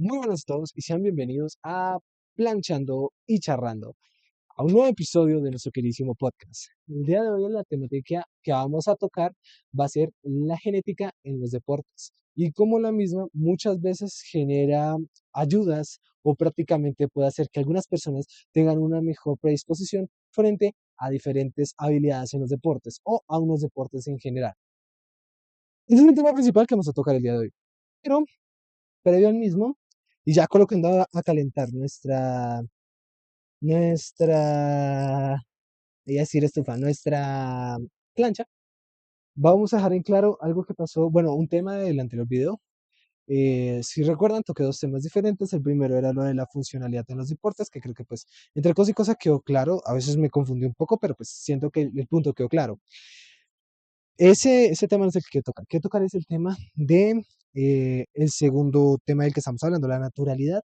Muy buenos a todos y sean bienvenidos a Planchando y Charrando, a un nuevo episodio de nuestro queridísimo podcast. El día de hoy la temática que vamos a tocar va a ser la genética en los deportes y cómo la misma muchas veces genera ayudas o prácticamente puede hacer que algunas personas tengan una mejor predisposición frente a diferentes habilidades en los deportes o a unos deportes en general. Ese es el tema principal que vamos a tocar el día de hoy. Pero previo al mismo, y ya colocando a calentar nuestra, voy a decir estufa, nuestra plancha, vamos a dejar en claro algo que pasó, bueno, un tema del anterior video. Si recuerdan, toqué dos temas diferentes. El primero era lo de la funcionalidad en los deportes, que creo que pues entre cosas y cosas quedó claro. A veces me confundí un poco, pero pues siento que el punto quedó claro. Ese tema no es el que quiero tocar. Quiero tocar es el tema de el segundo tema del que estamos hablando, la naturalidad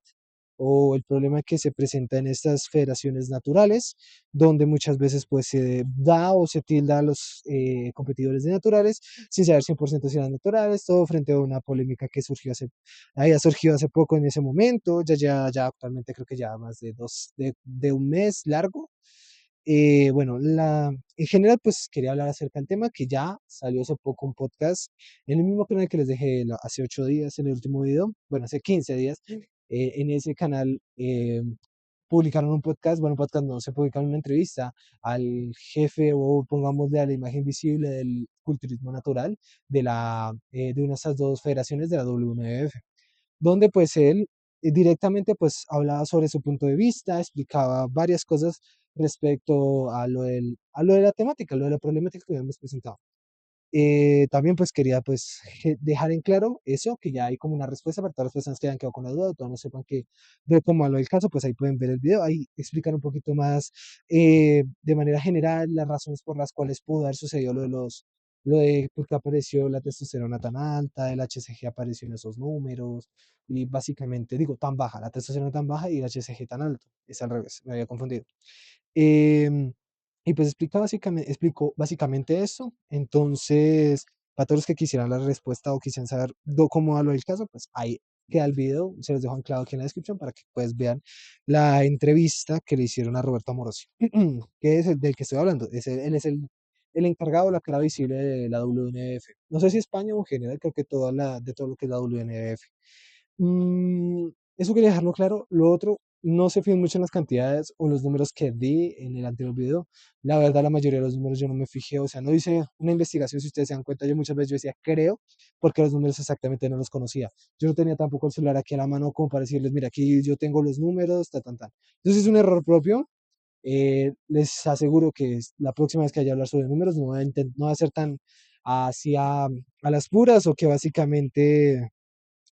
o el problema que se presenta en estas federaciones naturales, donde muchas veces pues se da o se tilda a los competidores de naturales sin saber 100% si eran naturales, todo frente a una polémica que había surgido hace poco en ese momento, ya actualmente creo que ya más de un mes largo. Bueno, en general, pues quería hablar acerca del tema que ya salió hace poco un podcast en el mismo canal que les dejé hace 8 días en el último video, bueno, hace 15 días. En ese canal publicaron un podcast, bueno, un podcast no, se publicaron una entrevista al jefe o pongámosle a la imagen visible del culturismo natural de una de esas dos federaciones de la WNBF, donde pues él directamente pues hablaba sobre su punto de vista, explicaba varias cosas respecto a lo de la temática, lo de la problemática que habíamos presentado. También pues quería pues dejar en claro eso, que ya hay como una respuesta para todas las personas que hayan quedado con la duda, o todos no sepan que de cómo habló el caso, pues ahí pueden ver el video, ahí explicar un poquito más de manera general las razones por las cuales pudo haber sucedido lo de por qué apareció la testosterona tan alta, el HCG apareció en esos números, y básicamente digo tan baja, la testosterona tan baja y el HCG tan alto, es al revés, me había confundido. Em, y pues explicó básicamente eso. Entonces, para todos los que quisieran la respuesta o quisieran saber cómo va lo del caso, pues ahí queda el video. Se los dejo anclado aquí en la descripción para que pues vean la entrevista que le hicieron a Roberto Amorosi, que es el del que estoy hablando. Él es el encargado de la cara visible de la WNBF. No sé si España o en general, creo que de todo lo que es la WNBF. Mm, Eso quería dejarlo claro. Lo otro, no se fíen mucho en las cantidades o los números que di en el anterior video. La verdad, la mayoría de los números yo no me fijé, o sea, no hice una investigación, si ustedes se dan cuenta, yo muchas veces yo decía creo, porque los números exactamente no los conocía. Yo no tenía tampoco el celular aquí a la mano como para decirles, mira, aquí yo tengo los números, ta, tan, tan. Entonces es un error propio. Les aseguro que la próxima vez que haya que hablar sobre números no va a ser tan a las puras o que básicamente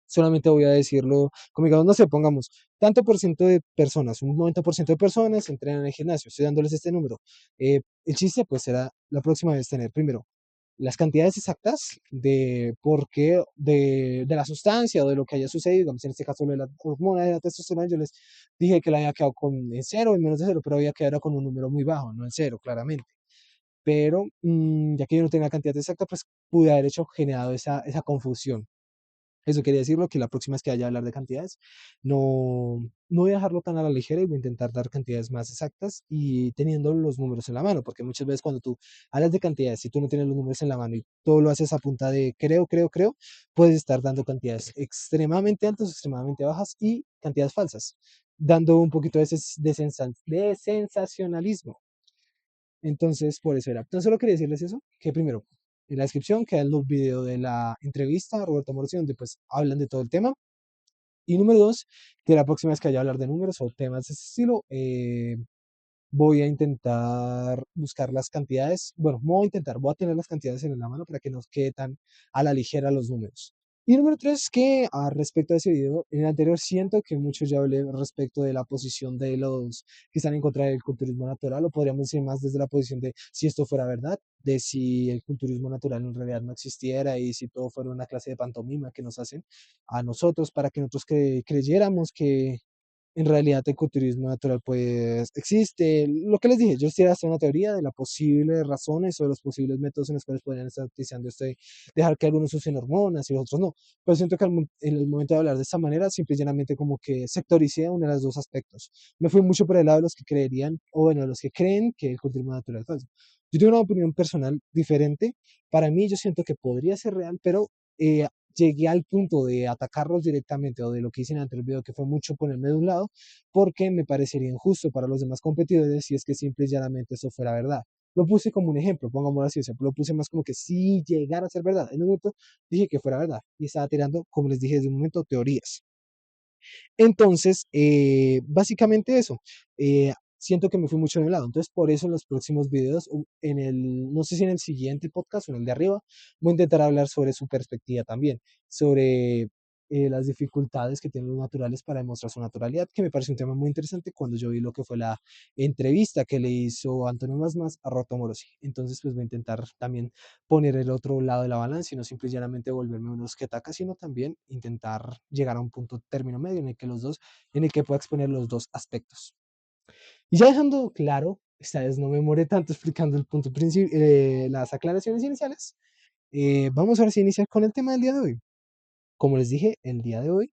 solamente voy a decirlo, como digamos, no sé, pongamos, tanto por ciento de personas, un 90% de personas entrenan en el gimnasio, estoy dándoles este número. El chiste, pues, será la próxima vez tener primero las cantidades exactas de por qué, de la sustancia o de lo que haya sucedido, digamos, en este caso lo de la hormona de la testosterona, yo les dije que la había quedado en cero, en menos de cero, pero había quedado con un número muy bajo, no en cero, claramente. Pero ya que yo no tenía la cantidad exacta, pues pude haber generado esa confusión. Eso quería decirlo, que la próxima vez que vaya a hablar de cantidades, no voy a dejarlo tan a la ligera y voy a intentar dar cantidades más exactas y teniendo los números en la mano, porque muchas veces cuando tú hablas de cantidades, si tú no tienes los números en la mano y todo lo haces a punta de creo, puedes estar dando cantidades extremadamente altas, extremadamente bajas y cantidades falsas, dando un poquito de sensacionalismo. Entonces, por eso era. Entonces, solo quería decirles eso, que primero, en la descripción quedan los videos de la entrevista a Roberto Morosi, donde pues hablan de todo el tema. Y número dos, que la próxima vez que haya a hablar de números o temas de ese estilo, voy a intentar buscar las cantidades. Bueno, no voy a intentar, voy a tener las cantidades en la mano para que no quede tan a la ligera los números. Y número tres, que respecto a ese video, en el anterior siento que mucho ya hablé respecto de la posición de los que están en contra del culturismo natural, o podríamos decir más desde la posición de si esto fuera verdad, de si el culturismo natural en realidad no existiera y si todo fuera una clase de pantomima que nos hacen a nosotros para que nosotros creyéramos en realidad el culturismo natural pues existe. Lo que les dije, yo estoy haciendo una teoría de las posibles razones o de los posibles métodos en los cuales podrían estar utilizando dejar que algunos usen hormonas y otros no. Pero siento que en el momento de hablar de esta manera, simple y llanamente como que sectoricé uno de los dos aspectos. Me fui mucho por el lado de los que creerían, o bueno, de los que creen que el culturismo natural es falso. Yo tengo una opinión personal diferente. Para mí, yo siento que podría ser real, pero eh, llegué al punto de atacarlos directamente o de lo que hice en el anterior video, que fue mucho ponerme de un lado, porque me parecería injusto para los demás competidores si es que simple y llanamente eso fuera verdad. Lo puse como un ejemplo, pongámoslo así, o sea, lo puse más como que si llegara a ser verdad. En un momento dije que fuera verdad y estaba tirando, como les dije desde un momento, teorías. Entonces, básicamente eso. Siento que me fui mucho de un lado. Entonces, por eso en los próximos videos, no sé si en el siguiente podcast o en el de arriba, voy a intentar hablar sobre su perspectiva también, sobre las dificultades que tienen los naturales para demostrar su naturalidad, que me parece un tema muy interesante cuando yo vi lo que fue la entrevista que le hizo Antonio Masmas a Roto Morosi. Entonces, pues voy a intentar también poner el otro lado de la balanza y no simple y llanamente volverme unos que ataca, sino también intentar llegar a un punto término medio en el que pueda exponer los dos aspectos. Y ya dejando claro, esta vez no me demoré tanto explicando el punto las aclaraciones iniciales, vamos ahora sí a iniciar con el tema del día de hoy. Como les dije, el día de hoy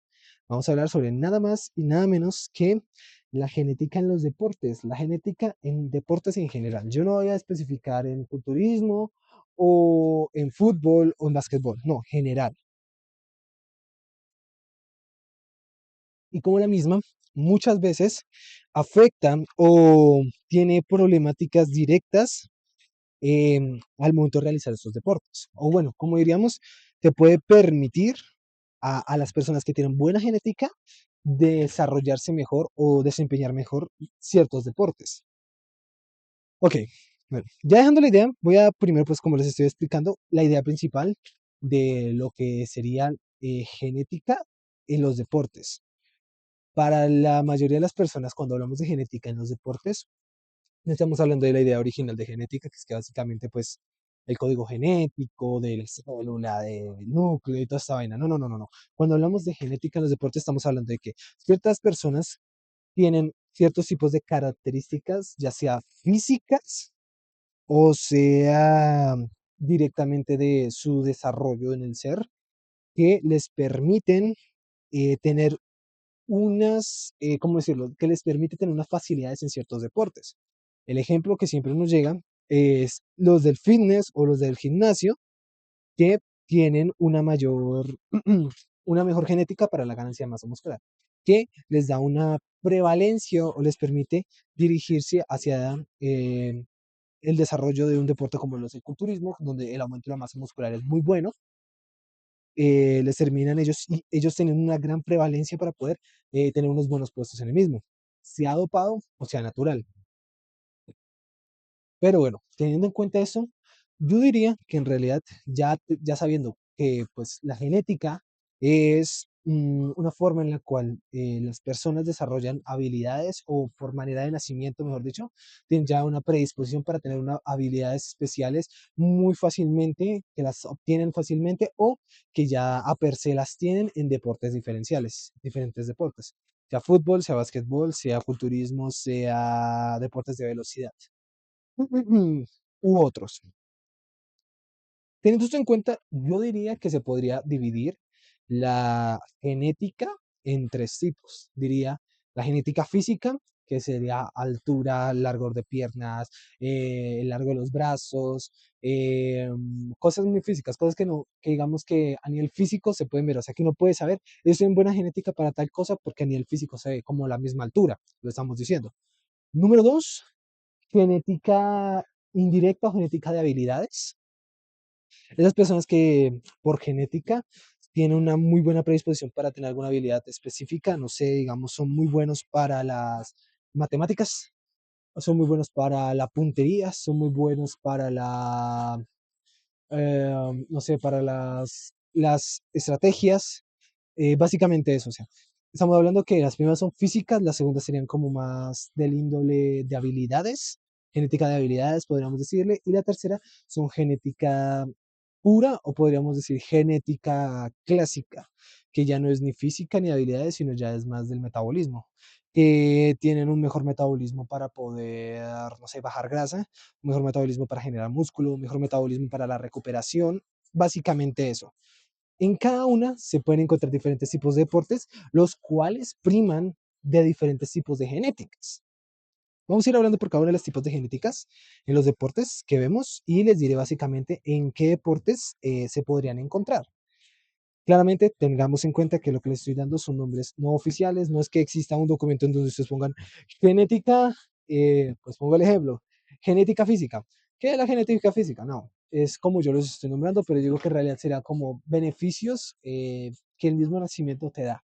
vamos a hablar sobre nada más y nada menos que la genética en los deportes, la genética en deportes en general. Yo no voy a especificar en culturismo o en fútbol o en básquetbol, no, general. Y como la misma, muchas veces afecta o tiene problemáticas directas al momento de realizar estos deportes. O bueno, como diríamos, te puede permitir a las personas que tienen buena genética desarrollarse mejor o desempeñar mejor ciertos deportes. Ok, bueno, ya dejando la idea, voy a primero, pues como les estoy explicando, la idea principal de lo que sería genética en los deportes. Para la mayoría de las personas, cuando hablamos de genética en los deportes, no estamos hablando de la idea original de genética, que es que básicamente, pues, el código genético, de la célula, del núcleo y toda esta vaina. No, no, no, no, no. Cuando hablamos de genética en los deportes, estamos hablando de que ciertas personas tienen ciertos tipos de características, ya sea físicas o sea directamente de su desarrollo en el ser, que les permiten tener ¿cómo decirlo? Que les permite tener unas facilidades en ciertos deportes. El ejemplo que siempre nos llega es los del fitness o los del gimnasio que tienen una mejor genética para la ganancia de masa muscular, que les da una prevalencia o les permite dirigirse hacia el desarrollo de un deporte como los el culturismo, donde el aumento de la masa muscular es muy bueno. Les terminan ellos tienen una gran prevalencia para poder tener unos buenos puestos en el mismo, sea dopado o sea natural. Pero bueno, teniendo en cuenta eso, yo diría que en realidad ya sabiendo que pues la genética es una forma en la cual las personas desarrollan habilidades o por manera de nacimiento, mejor dicho, tienen ya una predisposición para tener habilidades especiales muy fácilmente, que las obtienen fácilmente o que ya a per se las tienen en deportes diferentes deportes, sea fútbol, sea básquetbol, sea culturismo, sea deportes de velocidad u otros. Teniendo esto en cuenta, yo diría que se podría dividir la genética en tres tipos. Diría la genética física, que sería altura, largor de piernas, el largo de los brazos, cosas muy físicas, cosas que no, que digamos que a nivel físico se pueden ver, o sea que uno puede saber, estoy en buena genética para tal cosa porque a nivel físico se ve como la misma altura, lo estamos diciendo. Número dos, genética indirecta o genética de habilidades. Esas personas que por genética tienen una muy buena predisposición para tener alguna habilidad específica, no sé, digamos, son muy buenos para las matemáticas, son muy buenos para la puntería, son muy buenos para no sé, para las estrategias, básicamente eso, o sea, estamos hablando que las primeras son físicas, las segundas serían como más del índole de habilidades, genética de habilidades, podríamos decirle, y la tercera son genética pura o podríamos decir genética clásica, que ya no es ni física ni habilidades, sino ya es más del metabolismo, que tienen un mejor metabolismo para poder, no sé, bajar grasa, un mejor metabolismo para generar músculo, un mejor metabolismo para la recuperación, básicamente eso. En cada una se pueden encontrar diferentes tipos de deportes, los cuales priman de diferentes tipos de genéticas. Vamos a ir hablando por cada uno de los tipos de genéticas en los deportes que vemos y les diré básicamente en qué deportes se podrían encontrar. Claramente tengamos en cuenta que lo que les estoy dando son nombres no oficiales, no es que exista un documento en donde ustedes pongan genética, pues pongo el ejemplo, genética física. ¿Qué es la genética física? No, es como yo los estoy nombrando, pero digo que en realidad será como beneficios que el mismo nacimiento te da.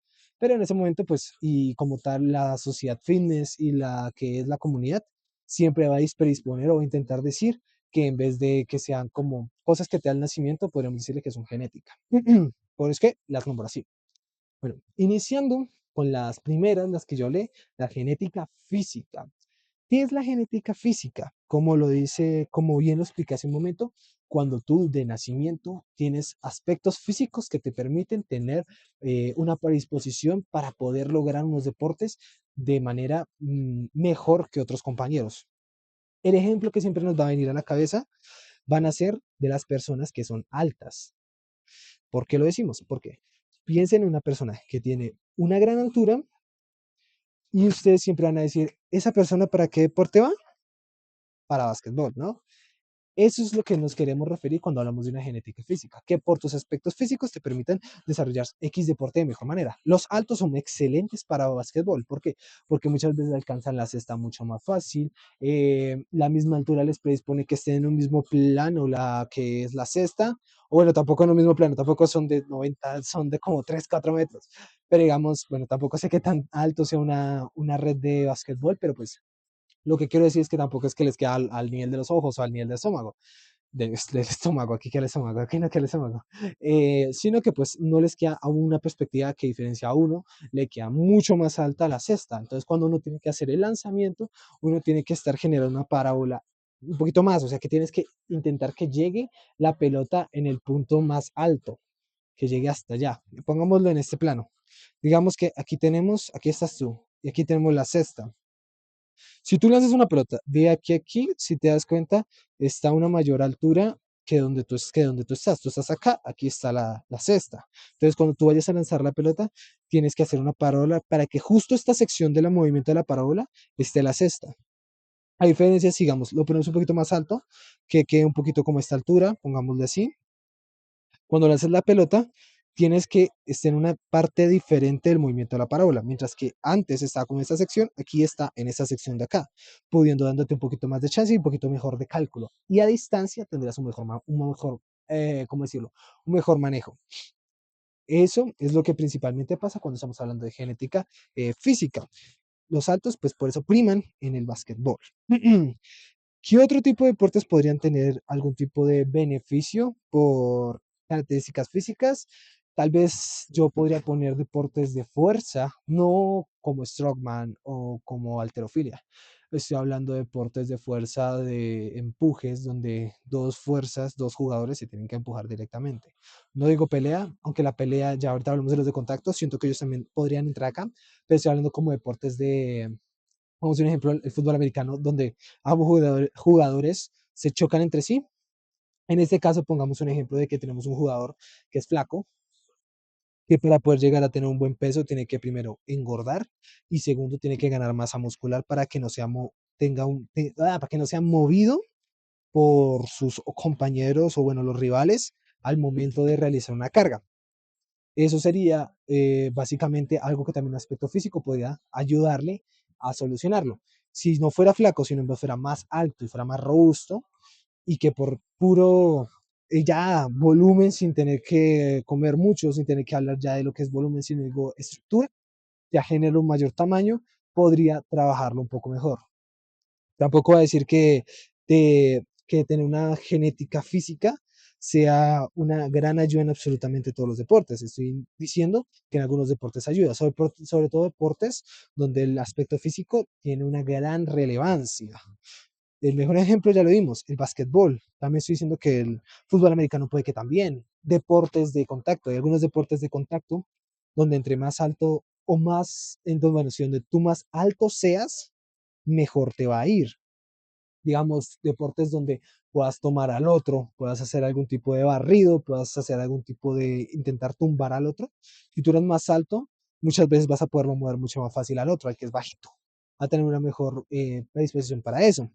Pero en ese momento, pues, y como tal, la sociedad fitness y la que es la comunidad, siempre va a predisponer o va a intentar decir que en vez de que sean como cosas que te da el nacimiento, podríamos decirle que son genética. Por es que las nombro así. Bueno, iniciando con las primeras, las que yo leí, la genética física. ¿Qué es la genética física? Como lo dice, como bien lo expliqué hace un momento, cuando tú de nacimiento tienes aspectos físicos que te permiten tener una predisposición para poder lograr unos deportes de manera mejor que otros compañeros. El ejemplo que siempre nos va a venir a la cabeza van a ser de las personas que son altas. ¿Por qué lo decimos? Porque piensen en una persona que tiene una gran altura y ustedes siempre van a decir, ¿esa persona para qué deporte va? Para básquetbol, ¿no? Eso es lo que nos queremos referir cuando hablamos de una genética física, que por tus aspectos físicos te permitan desarrollar X deporte de mejor manera. Los altos son excelentes para básquetbol. ¿Por qué? Porque muchas veces alcanzan la cesta mucho más fácil. La misma altura les predispone que estén en un mismo plano la que es la cesta. O bueno, tampoco en un mismo plano, tampoco son de 90, son de como 3 4 metros. Pero digamos, bueno, tampoco sé qué tan alto sea una red de básquetbol, pero pues lo que quiero decir es que tampoco es que les queda al nivel de los ojos o al nivel del estómago, del estómago, aquí que el estómago, aquí no que el estómago, sino que pues no les queda a una perspectiva que diferencia a uno, le queda mucho más alta la cesta. Entonces cuando uno tiene que hacer el lanzamiento, uno tiene que estar generando una parábola un poquito más, o sea que tienes que intentar que llegue la pelota en el punto más alto, que llegue hasta allá. Pongámoslo en este plano. Digamos que aquí tenemos, aquí estás tú, y aquí tenemos la cesta. Si tú lanzas una pelota de aquí a aquí, si te das cuenta, está a una mayor altura que donde tú estás. Tú estás acá, aquí está la cesta. Entonces, cuando tú vayas a lanzar la pelota, tienes que hacer una parábola para que justo esta sección del movimiento de la parábola esté la cesta. A diferencia, sigamos, lo ponemos un poquito más alto, que quede un poquito como esta altura, pongámosle así. Cuando lanzas la pelota, tienes que estar en una parte diferente del movimiento de la parábola, mientras que antes estaba con esta sección, aquí está en esta sección de acá, pudiendo dándote un poquito más de chance y un poquito mejor de cálculo. Y a distancia tendrás un mejor ¿cómo decirlo? Un mejor manejo. Eso es lo que principalmente pasa cuando estamos hablando de genética física. Los altos, pues por eso priman en el básquetbol. ¿Qué otro tipo de deportes podrían tener algún tipo de beneficio por características físicas? Tal vez yo podría poner deportes de fuerza, no como strongman o como halterofilia. Estoy hablando de deportes de fuerza, de empujes, donde dos fuerzas, dos jugadores se tienen que empujar directamente. No digo pelea, aunque la pelea, ya ahorita hablamos de los de contacto, siento que ellos también podrían entrar acá, pero estoy hablando como deportes de, vamos a un ejemplo, el fútbol americano, donde ambos jugadores se chocan entre sí. En este caso, pongamos un ejemplo de que tenemos un jugador que es flaco, que para poder llegar a tener un buen peso tiene que primero engordar y segundo tiene que ganar masa muscular para que no sea, para que no sea movido por sus compañeros o bueno, los rivales al momento de realizar una carga. Eso sería básicamente algo que también un aspecto físico podría ayudarle a solucionarlo. Si no fuera flaco, sino que fuera más alto y fuera más robusto y que por puro ya volumen, sin tener que comer mucho, sin tener que hablar ya de lo que es volumen, sino digo estructura, ya genera un mayor tamaño, podría trabajarlo un poco mejor. Tampoco va a decir que tener una genética física sea una gran ayuda en absolutamente todos los deportes. Estoy diciendo que en algunos deportes ayuda, sobre todo deportes donde el aspecto físico tiene una gran relevancia. El mejor ejemplo ya lo vimos, el básquetbol. También estoy diciendo que el fútbol americano puede que también. Deportes de contacto, hay algunos deportes de contacto donde entre más alto o más, entonces, bueno, si donde tú más alto seas, mejor te va a ir. Digamos, deportes donde puedas tomar al otro, puedas hacer algún tipo de barrido, puedas hacer algún tipo de intentar tumbar al otro. Si tú eres más alto, muchas veces vas a poderlo mover mucho más fácil al otro, al que es bajito. Va a tener una mejor predisposición para eso.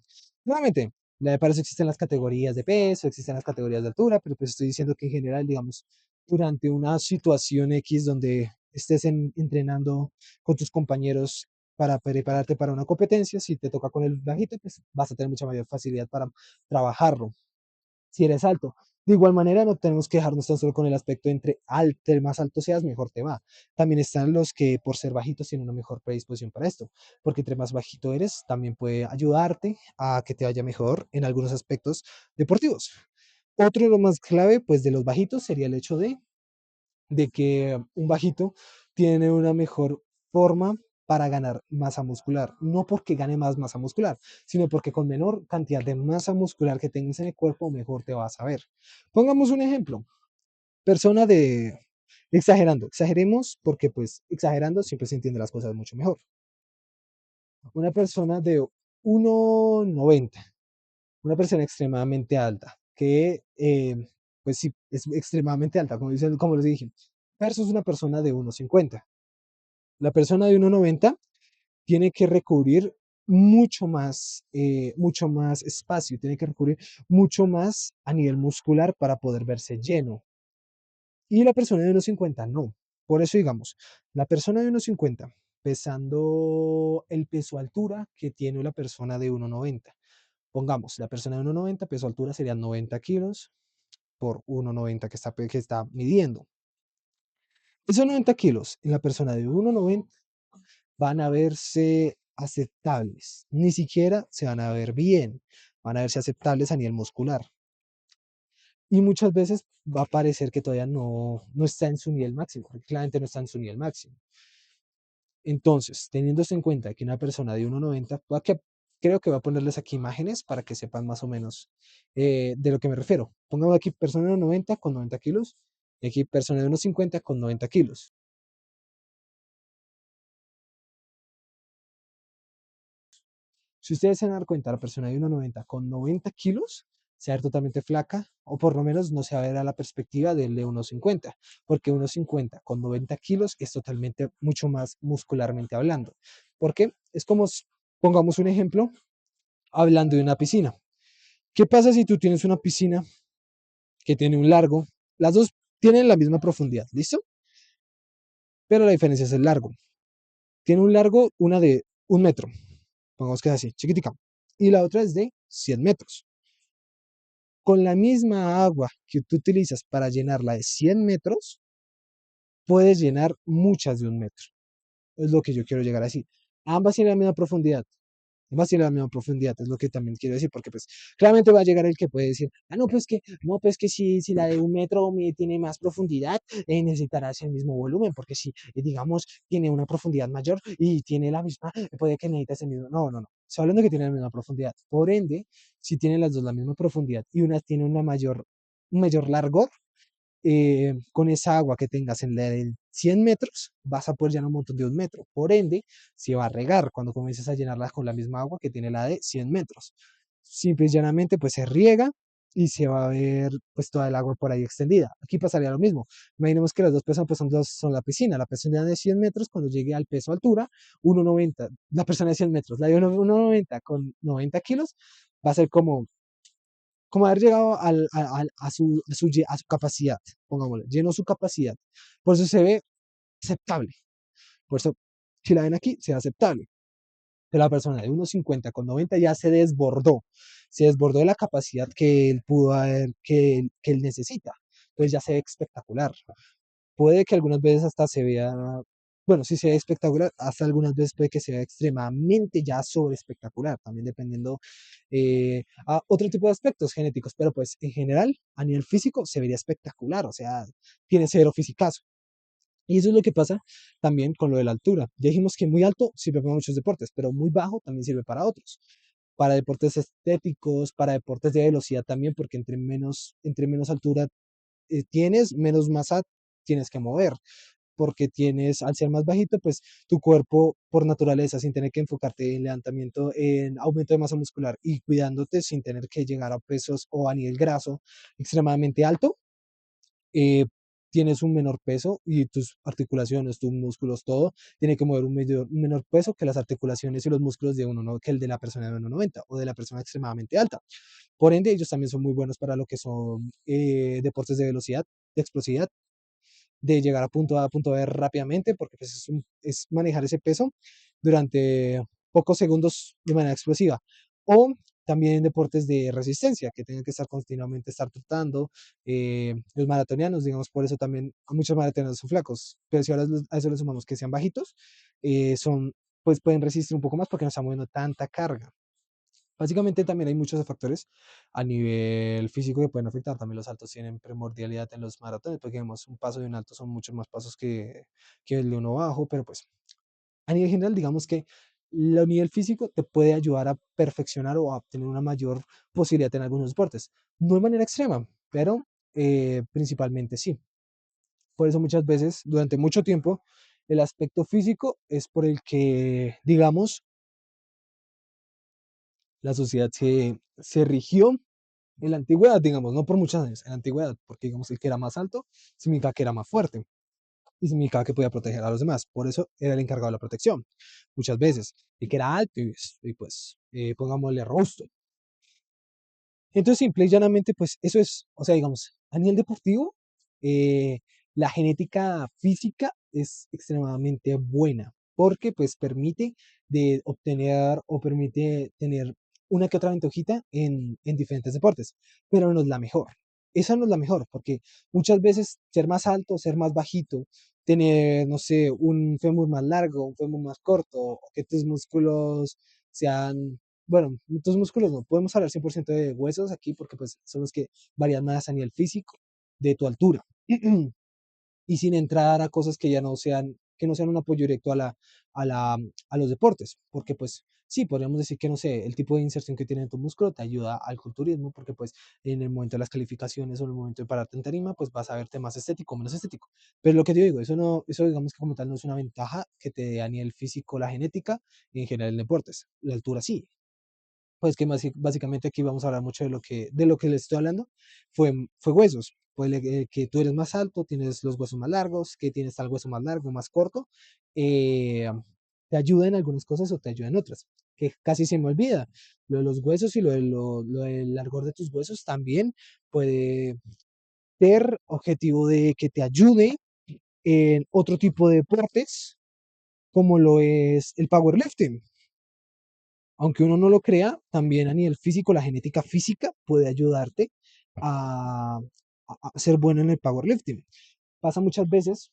Nuevamente, para eso existen las categorías de peso, existen las categorías de altura, pero pues estoy diciendo que en general, digamos, durante una situación X donde estés entrenando con tus compañeros para prepararte para una competencia, si te toca con el bajito, pues vas a tener mucha mayor facilidad para trabajarlo. Si eres alto, de igual manera no tenemos que dejarnos tan solo con el aspecto entre alto, más alto seas, mejor te va. También están los que por ser bajitos tienen una mejor predisposición para esto, porque entre más bajito eres, también puede ayudarte a que te vaya mejor en algunos aspectos deportivos. Otro de lo más clave, pues de los bajitos sería el hecho de que un bajito tiene una mejor forma para ganar masa muscular. No porque gane más masa muscular, sino porque con menor cantidad de masa muscular que tengas en el cuerpo, mejor te vas a ver. Pongamos un ejemplo. Persona de... Exagerando, exageremos porque pues exagerando siempre se entiende las cosas mucho mejor. Una persona de 1,90, una persona extremadamente alta, que pues sí, es extremadamente alta, como les dije, versus una persona de 1,50. La persona de 1,90 tiene que recubrir mucho más espacio, tiene que recubrir mucho más a nivel muscular para poder verse lleno. Y la persona de 1,50 no. Por eso digamos, la persona de 1,50 pesando el peso altura que tiene la persona de 1,90. Pongamos, la persona de 1,90 peso altura serían 90 kilos por 1,90 que está midiendo. Esos 90 kilos en la persona de 1,90 van a verse aceptables, ni siquiera se van a ver bien, van a verse aceptables a nivel muscular. Y muchas veces va a parecer que todavía no está en su nivel máximo, porque claramente no está en su nivel máximo. Entonces, teniéndose en cuenta que una persona de 1,90, creo que voy a ponerles aquí imágenes para que sepan más o menos de lo que me refiero. Pongamos aquí persona de 1,90 con 90 kilos y aquí persona de 1,50 con 90 kilos. Si ustedes se dan cuenta, la persona de 1,90 con 90 kilos se va a ver totalmente flaca, o por lo menos no se va a ver a la perspectiva del de 1,50, porque 1,50 con 90 kilos es totalmente mucho más muscularmente hablando. Porque es como, pongamos un ejemplo, hablando de una piscina. ¿Qué pasa si tú tienes una piscina que tiene un largo? Las dos tienen la misma profundidad, ¿listo? Pero la diferencia es el largo. Tiene un largo, una de 1 metro, pongamos que es así, chiquitica, y la otra es de 100 metros. Con la misma agua que tú utilizas para llenarla de 100 metros, puedes llenar muchas de 1 metro. Es lo que yo quiero llegar a decir. Ambas tienen la misma profundidad. Ambas tienen la misma profundidad, es lo que también quiero decir, porque pues claramente va a llegar el que puede decir, no, pues que si la de 1 metro tiene más profundidad, necesitarás el mismo volumen, porque si, digamos, tiene una profundidad mayor y tiene la misma, puede que necesites el mismo. No, no, no. Estoy hablando de que tiene la misma profundidad. Por ende, si tienen las dos la misma profundidad y una tiene un mayor largor, con esa agua que tengas en la de 100 metros, vas a poder llenar un montón de 1 metro. Por ende, se va a regar cuando comiences a llenarla con la misma agua que tiene la de 100 metros. Simple y llanamente, pues se riega y se va a ver pues toda el agua por ahí extendida. Aquí pasaría lo mismo. Imaginemos que las dos personas pues, son la piscina. La persona de 100 metros, cuando llegue al peso altura, 1,90. La persona de 100 metros, la de 1,90 con 90 kilos, va a ser como haber llegado a su capacidad, pongámosle, llenó su capacidad. Por eso se ve aceptable. Por eso, si la ven aquí, se ve aceptable. Pero la persona de 1,50 con 90 ya se desbordó de la capacidad que él pudo haber, que él necesita. Entonces ya se ve espectacular. Puede que algunas veces hasta se vea, bueno, sí se ve espectacular, hasta algunas veces puede que se vea extremadamente ya sobre espectacular, también dependiendo a otro tipo de aspectos genéticos, pero pues en general, a nivel físico, se vería espectacular, o sea, tiene cero fisicazo. Y eso es lo que pasa también con lo de la altura. Ya dijimos que muy alto sirve para muchos deportes, pero muy bajo también sirve para otros. Para deportes estéticos, para deportes de velocidad también, porque entre menos altura tienes, menos masa tienes que mover. porque tienes, al ser más bajito, pues tu cuerpo por naturaleza, sin tener que enfocarte en levantamiento, en aumento de masa muscular y cuidándote sin tener que llegar a pesos o a nivel graso extremadamente alto, eh, tienes un menor peso y tus articulaciones, tus músculos, todo tiene que mover un menor peso que las articulaciones y los músculos de uno, ¿no? Que el de la persona de 1,90 o de la persona extremadamente alta. Por ende, ellos también son muy buenos para lo que son deportes de velocidad, de explosividad, de llegar a punto A, a punto B rápidamente, porque pues, es manejar ese peso durante pocos segundos de manera explosiva. O también deportes de resistencia, que tengan que estar continuamente estar trotando. Los maratonianos, digamos, por eso también muchos maratonianos son flacos, pero si ahora a eso le sumamos que sean bajitos, son, pues pueden resistir un poco más porque no están moviendo tanta carga. Básicamente también hay muchos factores a nivel físico que pueden afectar. También los saltos tienen primordialidad en los maratones, porque digamos, un paso de un alto son muchos más pasos que el de uno bajo, pero pues a nivel general, digamos que el nivel físico te puede ayudar a perfeccionar o a obtener una mayor posibilidad en algunos deportes. No de manera extrema, pero principalmente sí. Por eso muchas veces, durante mucho tiempo, el aspecto físico es por el que, digamos, la sociedad se rigió en la antigüedad, digamos, no por muchos años, en la antigüedad, porque digamos el que era más alto significa que era más fuerte y significaba que podía proteger a los demás. Por eso era el encargado de la protección. Muchas veces, el que era alto y pues, pongámosle robusto. Entonces, simple y llanamente, pues eso es, o sea, digamos, a nivel deportivo, eh, la genética física es extremadamente buena porque pues permite de obtener o permite tener una que otra ventajita en diferentes deportes, pero no es la mejor. Esa no es la mejor porque muchas veces ser más alto, ser más bajito, tener, no sé, un fémur más largo, un fémur más corto, o que tus músculos sean bueno, tus músculos no, podemos hablar 100% de huesos aquí porque pues son los que varían más a nivel físico de tu altura. Y sin entrar a cosas que no sean un apoyo directo a los deportes, porque pues sí, podríamos decir que no sé, el tipo de inserción que tiene tu músculo te ayuda al culturismo, porque pues en el momento de las calificaciones o en el momento de pararte en tarima, pues vas a verte más estético, menos estético. Pero lo que yo digo, eso no, eso digamos que como tal no es una ventaja que te dé a nivel físico la genética y en general en deportes. La altura sí, pues que básicamente aquí vamos a hablar mucho de lo que les estoy hablando, fue huesos. Pues que tú eres más alto, tienes los huesos más largos, que tienes tal hueso más largo, más corto, eh, te ayuda en algunas cosas o te ayuda en otras, que casi se me olvida. Lo de los huesos y lo del largor de tus huesos también puede ser objetivo de que te ayude en otro tipo de deportes, como lo es el powerlifting. Aunque uno no lo crea, también a nivel físico, la genética física puede ayudarte a, a ser bueno en el powerlifting. Pasa muchas veces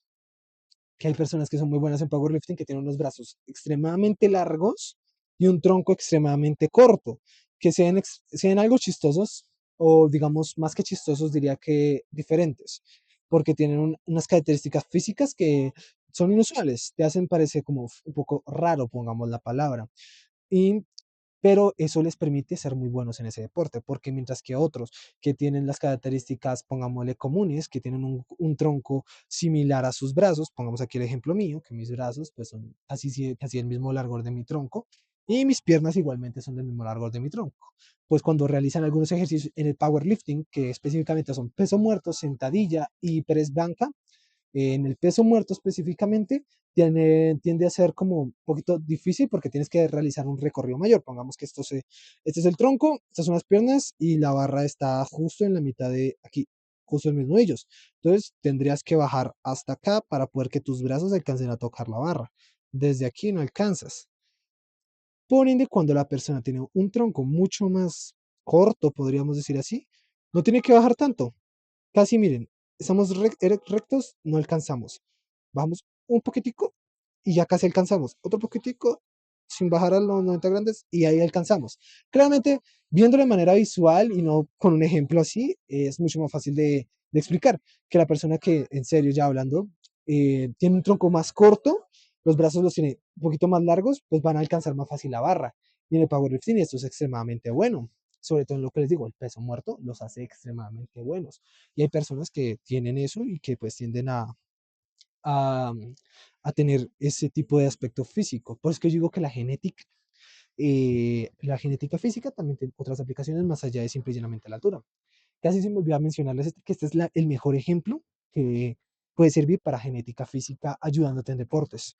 que hay personas que son muy buenas en powerlifting que tienen unos brazos extremadamente largos y un tronco extremadamente corto, que sean algo chistosos o digamos más que chistosos diría que diferentes, porque tienen unas características físicas que son inusuales, te hacen parecer como un poco raro, pongamos la palabra. Y pero eso les permite ser muy buenos en ese deporte, porque mientras que otros que tienen las características, pongámosle comunes, que tienen un tronco similar a sus brazos, pongamos aquí el ejemplo mío, que mis brazos pues son casi el mismo largor de mi tronco, y mis piernas igualmente son del mismo largor de mi tronco. Pues cuando realizan algunos ejercicios en el powerlifting, que específicamente son peso muerto, sentadilla y press banca, en el peso muerto específicamente, tiende a ser como un poquito difícil porque tienes que realizar un recorrido mayor. Pongamos que este es el tronco, estas son las piernas y la barra está justo en la mitad de aquí, justo en mis nudillos. Entonces tendrías que bajar hasta acá para poder que tus brazos alcancen a tocar la barra. Desde aquí no alcanzas. Por ende, cuando la persona tiene un tronco mucho más corto, podríamos decir así, no tiene que bajar tanto. Casi miren, estamos rectos, no alcanzamos. Bajamos un poquitico y ya casi alcanzamos. Otro poquitico sin bajar a los 90 grandes y ahí alcanzamos. Claramente, viéndolo de manera visual y no con un ejemplo así, es mucho más fácil de explicar que la persona que, en serio, ya hablando, tiene un tronco más corto, los brazos los tiene un poquito más largos, pues van a alcanzar más fácil la barra. Y en el powerlifting esto es extremadamente bueno. Sobre todo en lo que les digo, el peso muerto los hace extremadamente buenos. Y hay personas que tienen eso y que pues tienden a, a tener ese tipo de aspecto físico. Por eso que yo digo que la genética física también tiene otras aplicaciones más allá de simple y llanamente la altura. Casi se me olvidaba mencionarles que este es el mejor ejemplo que puede servir para genética física ayudándote en deportes,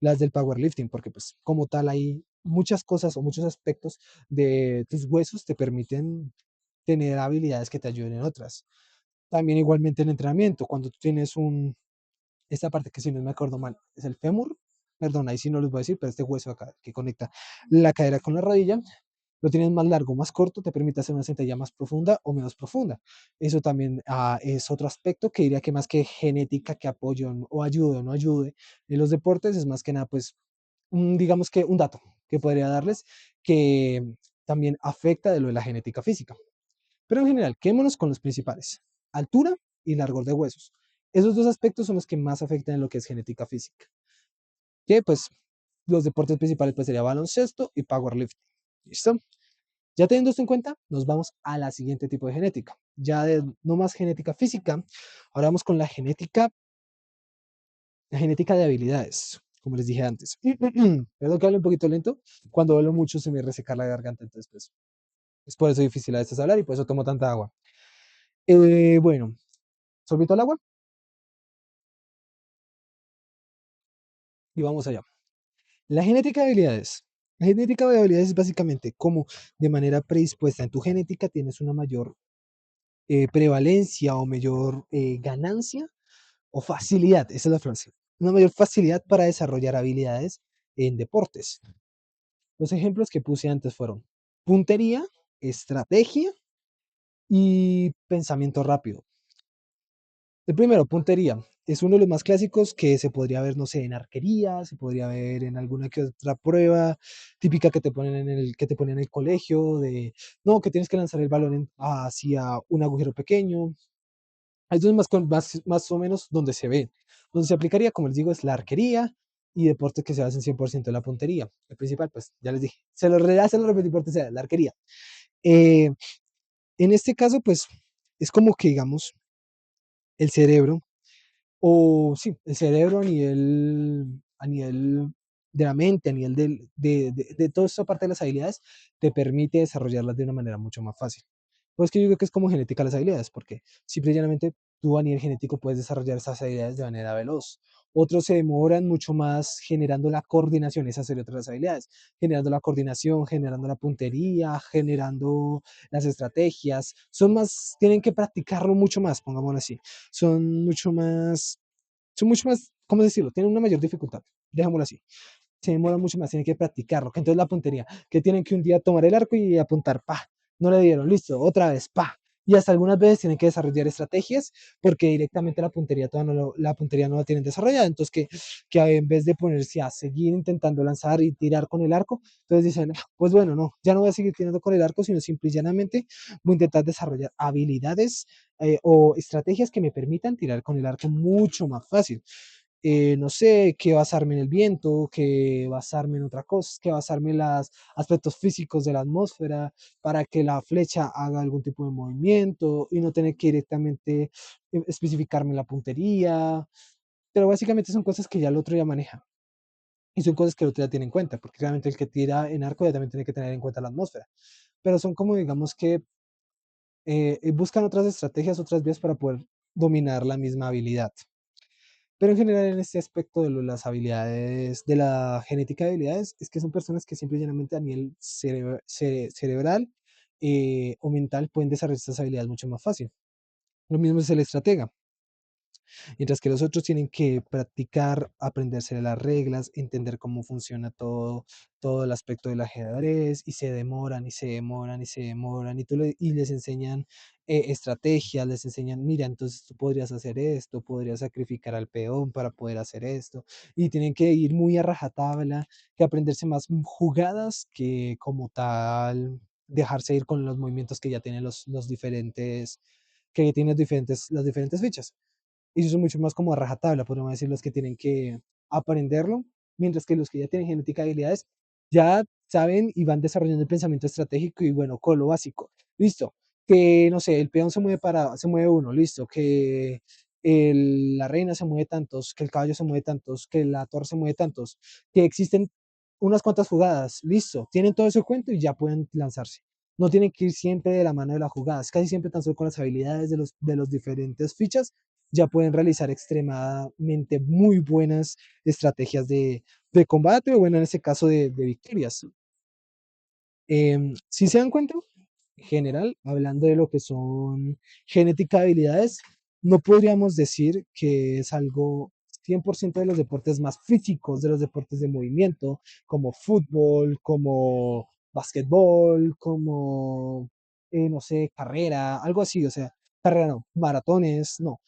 las del powerlifting, porque pues como tal hay muchas cosas o muchos aspectos de tus huesos te permiten tener habilidades que te ayuden en otras. También igualmente en entrenamiento, cuando tú tienes esta parte que si no me acuerdo mal, es el fémur, perdón, ahí sí no les voy a decir, pero este hueso acá que conecta la cadera con la rodilla, lo tienes más largo, más corto, te permite hacer una sentadilla más profunda o menos profunda. Eso también es otro aspecto que diría que más que genética que apoyo o ayude o no ayude en los deportes, es más que nada, pues, digamos que un dato que podría darles que también afecta de lo de la genética física. Pero en general, quedémonos con los principales, altura y largor de huesos. Esos dos aspectos son los que más afectan en lo que es genética física. Que pues los deportes principales pues sería baloncesto y powerlifting. ¿Listo? Ya teniendo esto en cuenta, nos vamos a la siguiente tipo de genética. Ya de no más genética física, ahora vamos con la genética de habilidades, como les dije antes. Perdón que hable un poquito lento, cuando hablo mucho se me reseca la garganta, entonces pues es por eso difícil a veces hablar y por eso tomo tanta agua. Bueno, sorbito al agua y vamos allá. La genética de habilidades. La genética de habilidades es básicamente como de manera predispuesta en tu genética tienes una mayor prevalencia o mayor ganancia o facilidad, esa es la frase, una mayor facilidad para desarrollar habilidades en deportes. Los ejemplos que puse antes fueron puntería, estrategia y pensamiento rápido. El primero, puntería. Es uno de los más clásicos que se podría ver, no sé, en arquería, se podría ver en alguna que otra prueba típica que te ponen que te ponen en el colegio de, no, que tienes que lanzar el balón hacia un agujero pequeño. Esto es más o menos donde se ve. Donde se aplicaría, como les digo, es la arquería y deportes que se hacen 100% de la puntería. El principal, pues, ya les dije, se lo repetí por tercera, la arquería. Eh, en este caso, pues, es como que, digamos, el cerebro o sí, el cerebro a nivel de la mente, a nivel de toda esta parte de las habilidades, te permite desarrollarlas de una manera mucho más fácil. Pues que yo creo que es como genética las habilidades, porque simple y llanamente tú a nivel genético puedes desarrollar esas habilidades de manera veloz. Otros se demoran mucho más generando la coordinación, esas serían otras habilidades, generando la coordinación, generando la puntería, generando las estrategias. Son más, tienen que practicarlo mucho más, pongámoslo así. Son mucho más ¿cómo decirlo? Tienen una mayor dificultad, dejémoslo así. Se demora mucho más, tienen que practicarlo. Que entonces la puntería, que tienen que un día tomar el arco y apuntar, pa, no le dieron, listo, otra vez, pa. Y hasta algunas veces tienen que desarrollar estrategias porque directamente la puntería, la puntería no la tienen desarrollada. Entonces, que en vez de ponerse a seguir intentando lanzar y tirar con el arco, entonces dicen, "Ah, pues bueno, no, ya no voy a seguir tirando con el arco, sino simple y llanamente voy a intentar desarrollar habilidades o estrategias que me permitan tirar con el arco mucho más fácil. No sé, que basarme en el viento, que basarme en otra cosa, que basarme en los aspectos físicos de la atmósfera para que la flecha haga algún tipo de movimiento y no tener que directamente especificarme la puntería. Pero básicamente son cosas que ya el otro ya maneja y son cosas que el otro ya tiene en cuenta, porque realmente el que tira en arco ya también tiene que tener en cuenta la atmósfera. Pero son como, digamos que buscan otras estrategias, otras vías para poder dominar la misma habilidad. Pero en general en este aspecto de las habilidades, de la genética de habilidades, es que son personas que simple y llanamente a nivel cerebral o mental pueden desarrollar estas habilidades mucho más fácil. Lo mismo es el estratega. Mientras que los otros tienen que practicar, aprenderse las reglas, entender cómo funciona todo el aspecto del ajedrez y se demoran y se demoran y se demoran y les enseñan estrategias, les enseñan, mira, entonces tú podrías hacer esto, podrías sacrificar al peón para poder hacer esto y tienen que ir muy a rajatabla, que aprenderse más jugadas que como tal dejarse ir con los movimientos que ya tienen los diferentes, que tienen las diferentes fichas. Y eso son mucho más como a rajatabla, podríamos decir, los que tienen que aprenderlo, mientras que los que ya tienen genética de habilidades ya saben y van desarrollando el pensamiento estratégico y bueno, con lo básico. Listo, que no sé, el peón se mueve uno, listo, que la reina se mueve tantos, que el caballo se mueve tantos, que la torre se mueve tantos, que existen unas cuantas jugadas, listo, tienen todo ese cuento y ya pueden lanzarse. No tienen que ir siempre de la mano de las jugadas, casi siempre tan solo con las habilidades de los diferentes fichas ya pueden realizar extremadamente muy buenas estrategias de combate o bueno, en este caso de victorias. Si se dan cuenta, en general, hablando de lo que son genética de habilidades, no podríamos decir que es algo 100% de los deportes más físicos, de los deportes de movimiento, como fútbol, como básquetbol, como, no sé, carrera, algo así, o sea, carrera no, maratones, no.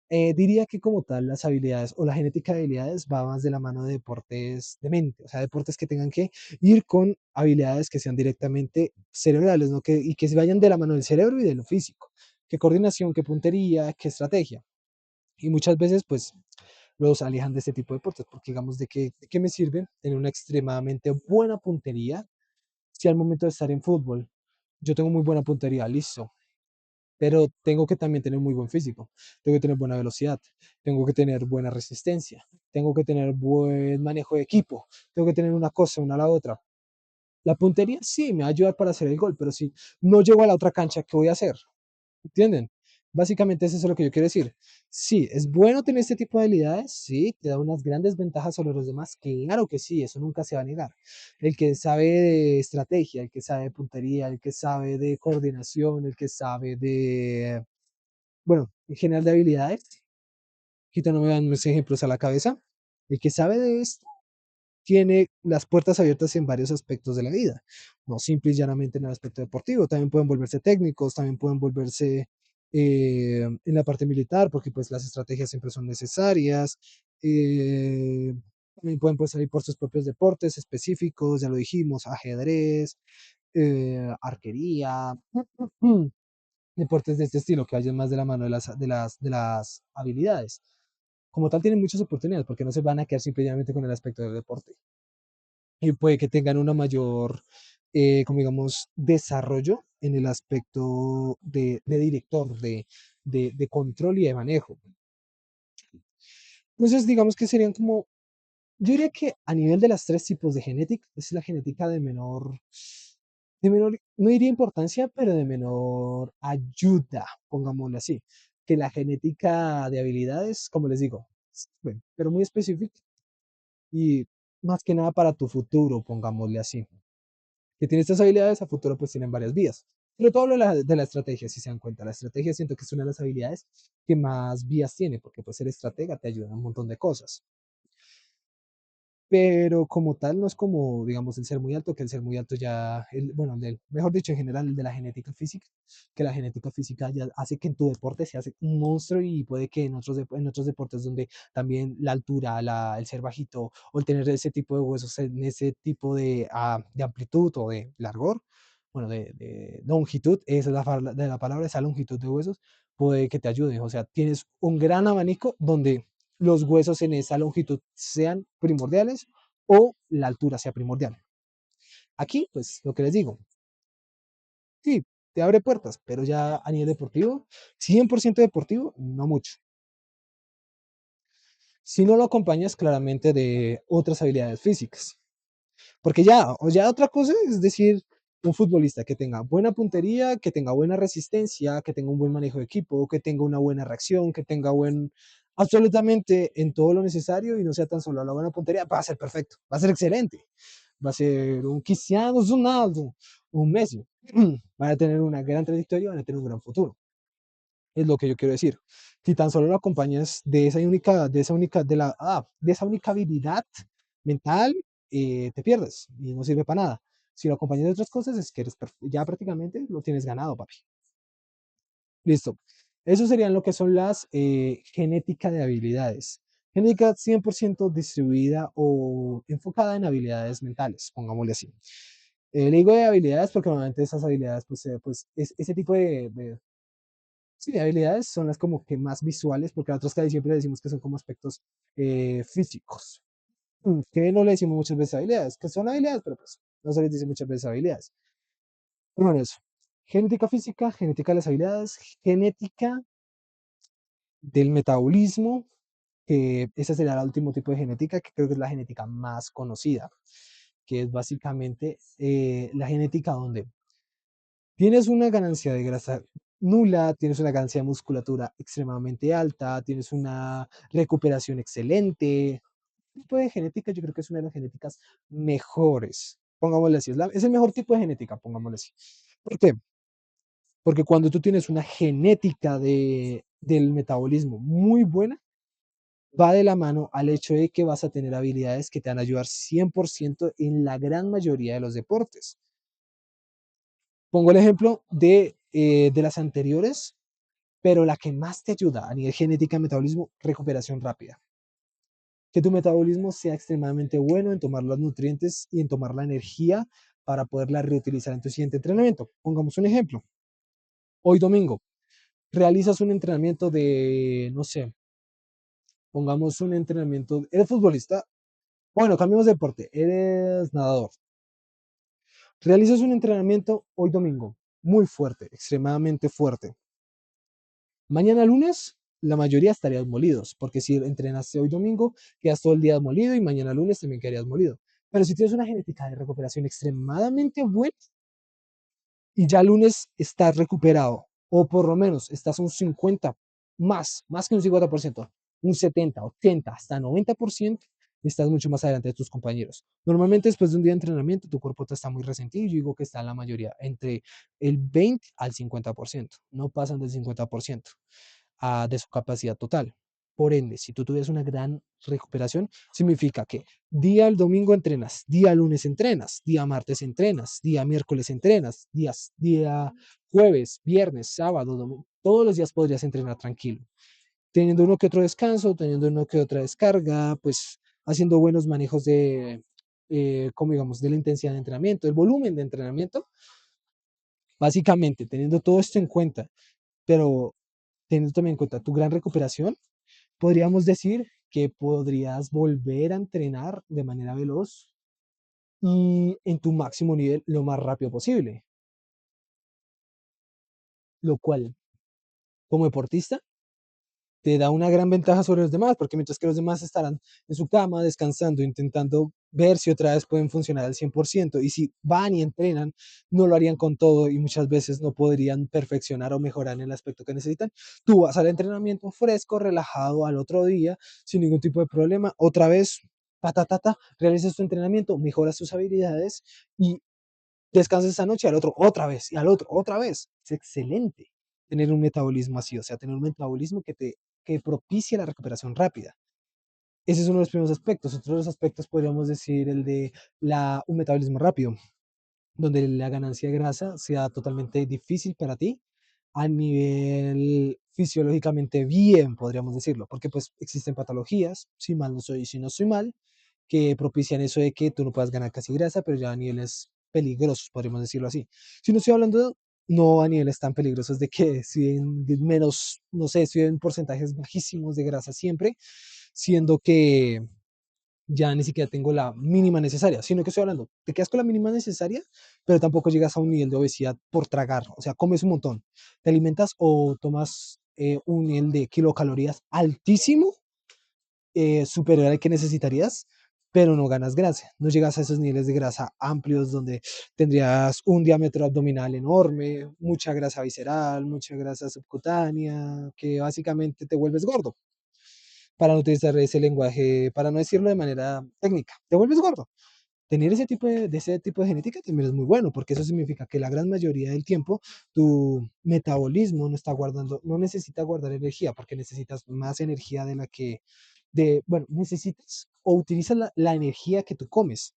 Diría que como tal las habilidades o la genética de habilidades va más de la mano de deportes de mente, o sea, deportes que tengan que ir con habilidades que sean directamente cerebrales, ¿no? Y que se vayan de la mano del cerebro y de lo físico. Qué coordinación, qué puntería, qué estrategia. Y muchas veces, pues, los alejan de este tipo de deportes, porque digamos, de qué me sirve tener una extremadamente buena puntería si al momento de estar en fútbol yo tengo muy buena puntería, listo, pero tengo que también tener muy buen físico, tengo que tener buena velocidad, tengo que tener buena resistencia, tengo que tener buen manejo de equipo, tengo que tener una cosa, una a la otra. La puntería sí me va a ayudar para hacer el gol, pero si no llego a la otra cancha, ¿qué voy a hacer? ¿Entienden? Básicamente eso es lo que yo quiero decir. Sí, es bueno tener este tipo de habilidades, sí, te da unas grandes ventajas sobre los demás, claro que sí, eso nunca se va a negar. El que sabe de estrategia, el que sabe de puntería, el que sabe de coordinación, el que sabe de, bueno, en general de habilidades, quita no me dan unos ejemplos a la cabeza, el que sabe de esto tiene las puertas abiertas en varios aspectos de la vida, no simple y llanamente en el aspecto deportivo, también pueden volverse técnicos, también pueden volverse en la parte militar, porque pues las estrategias siempre son necesarias, eh, también pueden pues, salir por sus propios deportes específicos, ya lo dijimos, ajedrez, arquería, deportes de este estilo que vayan más de la mano de las habilidades. Como tal, tienen muchas oportunidades porque no se van a quedar simplemente con el aspecto del deporte y puede que tengan una mayor, como digamos, desarrollo en el aspecto de director, de control y de manejo. Entonces, digamos que serían como, yo diría que a nivel de las tres tipos de genética, es la genética de menor, no diría importancia, pero de menor ayuda, pongámosle así, que la genética de habilidades, como les digo, bueno, pero muy específica y más que nada para tu futuro, pongámosle así. Que tiene estas habilidades a futuro pues tienen varias vías. Pero todo hablo de la estrategia, si se dan cuenta. La estrategia siento que es una de las habilidades que más vías tiene, porque pues ser estratega te ayuda en un montón de cosas. Pero como tal no es como, digamos, el ser muy alto, que el ser muy alto ya, bueno, mejor dicho, en general, el de la genética física, que la genética física ya hace que en tu deporte se hace un monstruo y puede que en otros deportes donde también la altura, el ser bajito o el tener ese tipo de huesos en ese tipo de amplitud o de largor, bueno, de longitud, esa es de la palabra, esa longitud de huesos, puede que te ayude. O sea, tienes un gran abanico donde los huesos en esa longitud sean primordiales o la altura sea primordial. Aquí, pues lo que les digo, sí, te abre puertas, pero ya a nivel deportivo, 100% deportivo, no mucho. Si no lo acompañas claramente de otras habilidades físicas. Porque ya, o ya otra cosa es decir, un futbolista que tenga buena puntería, que tenga buena resistencia, que tenga un buen manejo de equipo, que tenga una buena reacción, que tenga absolutamente en todo lo necesario y no sea tan solo la buena puntería, va a ser perfecto, va a ser excelente, va a ser un Cristiano Ronaldo, un Messi, van a tener una gran trayectoria, van a tener un gran futuro. Es lo que yo quiero decir. Si tan solo lo acompañas de esa única habilidad mental, te pierdes y no sirve para nada. Si lo acompañas de otras cosas, es que ya prácticamente lo tienes ganado, papi. Listo. Eso serían lo que son las genética de habilidades. Genética 100% distribuida o enfocada en habilidades mentales, pongámosle así. Le digo de habilidades porque normalmente esas habilidades, pues ese tipo sí, de habilidades son las como que más visuales, porque a otros casi siempre decimos que son como aspectos físicos, que no le decimos muchas veces habilidades, que son habilidades, pero pues no se les dice muchas veces habilidades. Bueno, eso. Genética física, genética de las habilidades, genética del metabolismo, que ese sería el último tipo de genética, que creo que es la genética más conocida, que es básicamente la genética donde tienes una ganancia de grasa nula, tienes una ganancia de musculatura extremadamente alta, tienes una recuperación excelente. Tipo de genética yo creo que es una de las genéticas mejores, pongámosle así, es el mejor tipo de genética, pongámosle así. ¿Por qué? Porque cuando tú tienes una genética del metabolismo muy buena, va de la mano al hecho de que vas a tener habilidades que te van a ayudar 100% en la gran mayoría de los deportes. Pongo el ejemplo de las anteriores, pero la que más te ayuda a nivel genética, metabolismo, recuperación rápida. Que tu metabolismo sea extremadamente bueno en tomar los nutrientes y en tomar la energía para poderla reutilizar en tu siguiente entrenamiento. Pongamos un ejemplo. Hoy domingo, realizas un entrenamiento de, no sé, pongamos un entrenamiento, eres futbolista, bueno, cambiamos de deporte, eres nadador. Realizas un entrenamiento hoy domingo, muy fuerte, extremadamente fuerte. Mañana lunes, la mayoría estarías molidos, porque si entrenaste hoy domingo, quedas todo el día molido y mañana lunes también quedarías molido. Pero si tienes una genética de recuperación extremadamente buena y ya lunes estás recuperado, o por lo menos estás un 50, más que un 50%, un 70, 80, hasta 90%, estás mucho más adelante de tus compañeros. Normalmente después de un día de entrenamiento, tu cuerpo te está muy resentido. Yo digo que está en la mayoría, entre el 20 al 50%, no pasan del 50% de su capacidad total. Por ende, si tú tuvieras una gran recuperación, significa que día el domingo entrenas, día lunes entrenas, día martes entrenas, día miércoles entrenas, día jueves, viernes, sábado, domingo, todos los días podrías entrenar tranquilo, teniendo uno que otro descanso, teniendo uno que otra descarga, pues haciendo buenos manejos como digamos, de la intensidad de entrenamiento, el volumen de entrenamiento, básicamente teniendo todo esto en cuenta, pero teniendo también en cuenta tu gran recuperación, podríamos decir que podrías volver a entrenar de manera veloz y en tu máximo nivel lo más rápido posible, lo cual como deportista te da una gran ventaja sobre los demás, porque mientras que los demás estarán en su cama descansando, intentando ver si otra vez pueden funcionar al 100%, y si van y entrenan, no lo harían con todo y muchas veces no podrían perfeccionar o mejorar en el aspecto que necesitan. Tú vas al entrenamiento fresco, relajado al otro día, sin ningún tipo de problema, otra vez, realizas tu entrenamiento, mejoras tus habilidades y descansas esa noche, al otro otra vez, y al otro otra vez. Es excelente tener un metabolismo así, o sea, tener un metabolismo que propicie la recuperación rápida. Ese es uno de los primeros aspectos. Otro de los aspectos podríamos decir el de un metabolismo rápido, donde la ganancia de grasa sea totalmente difícil para ti a nivel fisiológicamente bien, podríamos decirlo, porque pues existen patologías, si mal no soy, si no soy mal, que propician eso de que tú no puedas ganar casi grasa, pero ya a niveles peligrosos, podríamos decirlo así. Si no estoy hablando, no a niveles tan peligrosos de que si en menos, no sé, si en porcentajes bajísimos de grasa siempre, siendo que ya ni siquiera tengo la mínima necesaria, sino que estoy hablando, te quedas con la mínima necesaria, pero tampoco llegas a un nivel de obesidad por tragar, o sea, comes un montón, te alimentas o tomas un nivel de kilocalorías altísimo, superior al que necesitarías, pero no ganas grasa, no llegas a esos niveles de grasa amplios donde tendrías un diámetro abdominal enorme, mucha grasa visceral, mucha grasa subcutánea, que básicamente te vuelves gordo, para no utilizar ese lenguaje, para no decirlo de manera técnica, te vuelves gordo. Tener ese tipo de genética también es muy bueno, porque eso significa que la gran mayoría del tiempo tu metabolismo no está guardando, no necesita guardar energía, porque necesitas más energía de la que, bueno, necesitas o utilizas la energía que tú comes,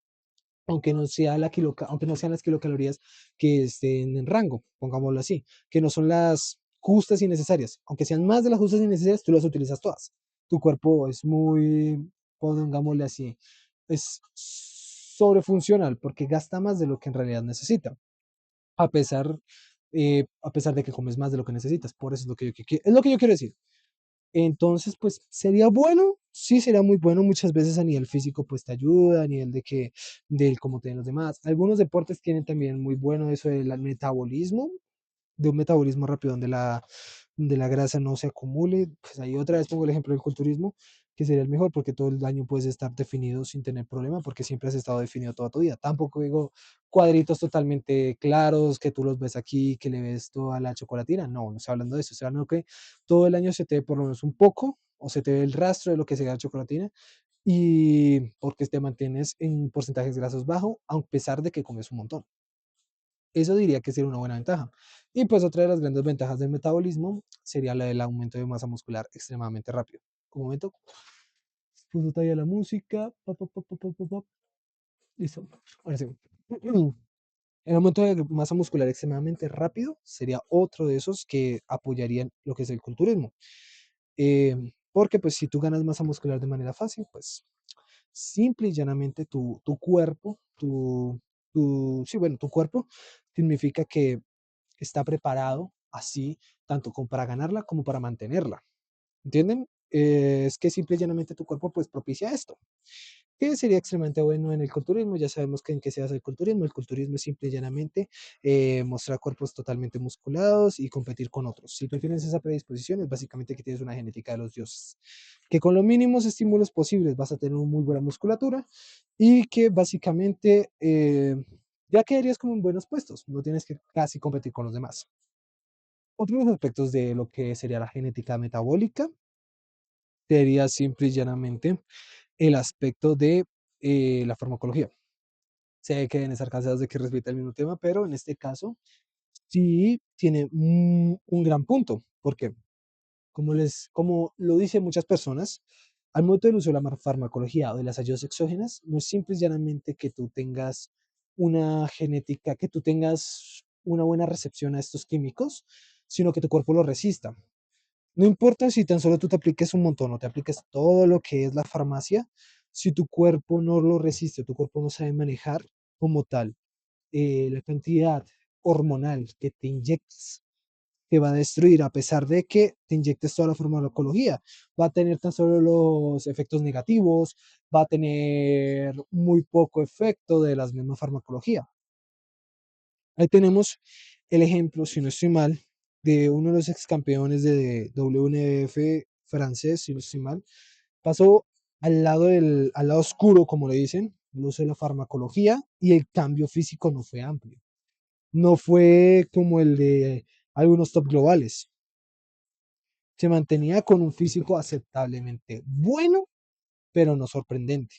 aunque no sean las kilocalorías que estén en rango, pongámoslo así, que no son las justas y necesarias, aunque sean más de las justas y necesarias, tú las utilizas todas. Tu cuerpo es muy, pongámosle así, es sobrefuncional porque gasta más de lo que en realidad necesita, a pesar, a pesar de que comes más de lo que necesitas. Por eso es es lo que yo quiero decir. Entonces, pues sería bueno, sí sería muy bueno muchas veces a nivel físico, pues te ayuda, a nivel de que, del cómo te ven los demás. Algunos deportes tienen también muy bueno eso del metabolismo, de un metabolismo rápido, donde donde la grasa no se acumule. Pues ahí otra vez pongo el ejemplo del culturismo, que sería el mejor porque todo el año puedes estar definido sin tener problema porque siempre has estado definido toda tu vida. Tampoco digo cuadritos totalmente claros que tú los ves aquí, que le ves toda la chocolatina. No, no estoy hablando de eso. Estoy hablando que todo el año se te ve por lo menos un poco o se te ve el rastro de lo que sería la chocolatina y porque te mantienes en porcentajes grasos bajo, a pesar de que comes un montón. Eso diría que sería una buena ventaja. Y pues otra de las grandes ventajas del metabolismo sería la del aumento de masa muscular extremadamente rápido. Un momento, puso todavía la música. Listo. Ahora sí. El aumento de masa muscular extremadamente rápido sería otro de esos que apoyarían lo que es el culturismo. Porque pues si tú ganas masa muscular de manera fácil, pues simple y llanamente tu cuerpo, sí, bueno, tu cuerpo significa que está preparado así, tanto como para ganarla como para mantenerla. ¿Entienden? Es que simple y llanamente tu cuerpo pues propicia esto. ¿Qué sería extremadamente bueno en el culturismo? Ya sabemos que en qué se hace el culturismo. El culturismo es simple y llanamente mostrar cuerpos totalmente musculados y competir con otros. Si tú tienes esa predisposición, es básicamente que tienes una genética de los dioses. Que con los mínimos estímulos posibles vas a tener una muy buena musculatura y que básicamente ya quedarías como en buenos puestos. No tienes que casi competir con los demás. Otros aspectos de lo que sería la genética metabólica sería simple y llanamente el aspecto de la farmacología. Sé que deben estar cansados de que repita el mismo tema, pero en este caso sí tiene un gran punto, porque como lo dicen muchas personas, al momento del uso de la farmacología o de las ayudas exógenas, no es simple y llanamente que tú tengas una genética, que tú tengas una buena recepción a estos químicos, sino que tu cuerpo lo resista. No importa si tan solo tú te apliques un montón o te apliques todo lo que es la farmacia, si tu cuerpo no lo resiste, tu cuerpo no sabe manejar como tal la cantidad hormonal que te inyectes, te va a destruir a pesar de que te inyectes toda la farmacología. Va a tener tan solo los efectos negativos, va a tener muy poco efecto de las mismas farmacología. Ahí tenemos el ejemplo, si no estoy mal, de uno de los ex campeones de WNBF francés, si no estoy mal. Pasó al lado oscuro, como le dicen, el uso de la farmacología y el cambio físico no fue amplio. No fue como el de algunos top globales. Se mantenía con un físico aceptablemente bueno, pero no sorprendente.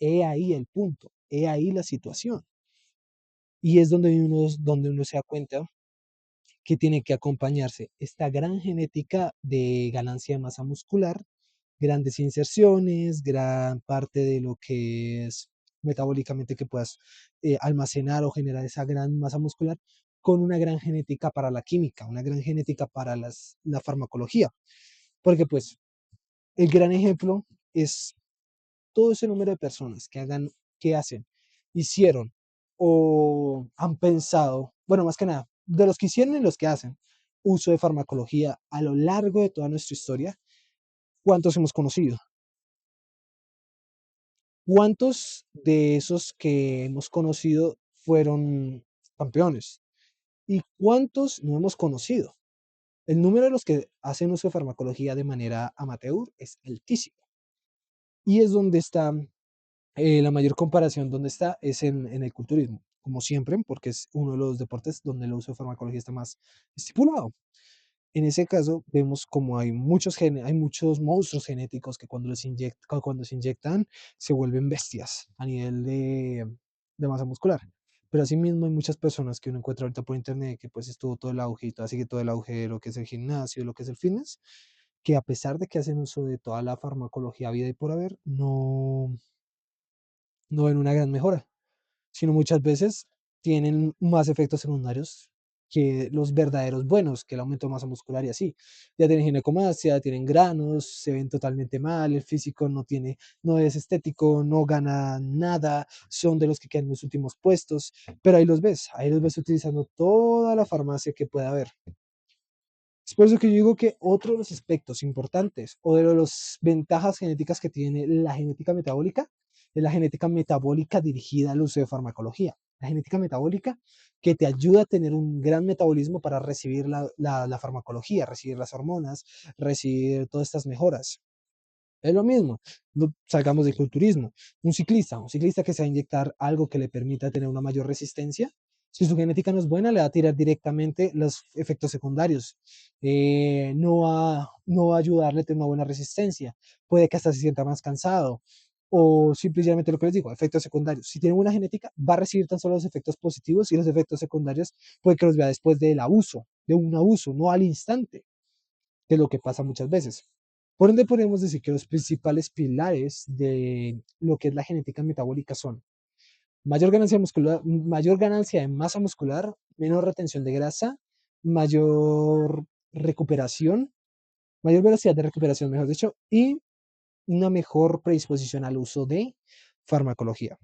He ahí el punto, he ahí la situación. Y es donde uno se da cuenta que tiene que acompañarse esta gran genética de ganancia de masa muscular, grandes inserciones, gran parte de lo que es metabólicamente que puedas almacenar o generar esa gran masa muscular con una gran genética para la química, una gran genética para la farmacología. Porque pues el gran ejemplo es todo ese número de personas que hacen, hicieron o han pensado, bueno, más que nada, de los que hicieron y los que hacen uso de farmacología a lo largo de toda nuestra historia, ¿cuántos hemos conocido? ¿Cuántos de esos que hemos conocido fueron campeones? ¿Y cuántos no hemos conocido? El número de los que hacen uso de farmacología de manera amateur es altísimo. Y es donde está la mayor comparación, ¿dónde está? Es en el culturismo, como siempre, porque es uno de los deportes donde el uso de farmacología está más estipulado. En ese caso, vemos como hay muchos monstruos genéticos que cuando se inyectan se vuelven bestias a nivel de masa muscular. Pero asimismo hay muchas personas que uno encuentra ahorita por internet que pues estuvo todo el auge y todo, así que todo el auge de lo que es el gimnasio, de lo que es el fitness, que a pesar de que hacen uso de toda la farmacología vida y por haber, no ven una gran mejora, sino muchas veces tienen más efectos secundarios que los verdaderos buenos, que el aumento de masa muscular y así. Ya tienen ginecomastia, tienen granos, se ven totalmente mal, el físico no es estético, no gana nada, son de los que quedan en los últimos puestos, pero ahí los ves utilizando toda la farmacia que pueda haber. Es por eso que yo digo que otro de los aspectos importantes o de las ventajas genéticas que tiene la genética metabólica es la genética metabólica dirigida al uso de farmacología. la genética metabólica, que te ayuda a tener un gran metabolismo para recibir la farmacología, recibir las hormonas, recibir todas estas mejoras. Es lo mismo, no salgamos del culturismo. Un ciclista que se va a inyectar algo que le permita tener una mayor resistencia, si su genética no es buena, le va a tirar directamente los efectos secundarios. No va a ayudarle a tener una buena resistencia. Puede que hasta se sienta más cansado. O simplemente lo que les digo, efectos secundarios. Si tiene buena genética, va a recibir tan solo los efectos positivos y los efectos secundarios puede que los vea después del abuso, de un abuso, no al instante, que es lo que pasa muchas veces. Por ende, podemos decir que los principales pilares de lo que es la genética metabólica son mayor ganancia muscular, mayor ganancia de masa muscular, menor retención de grasa, mayor recuperación, mayor velocidad de recuperación, mejor dicho, y una mejor predisposición al uso de farmacología.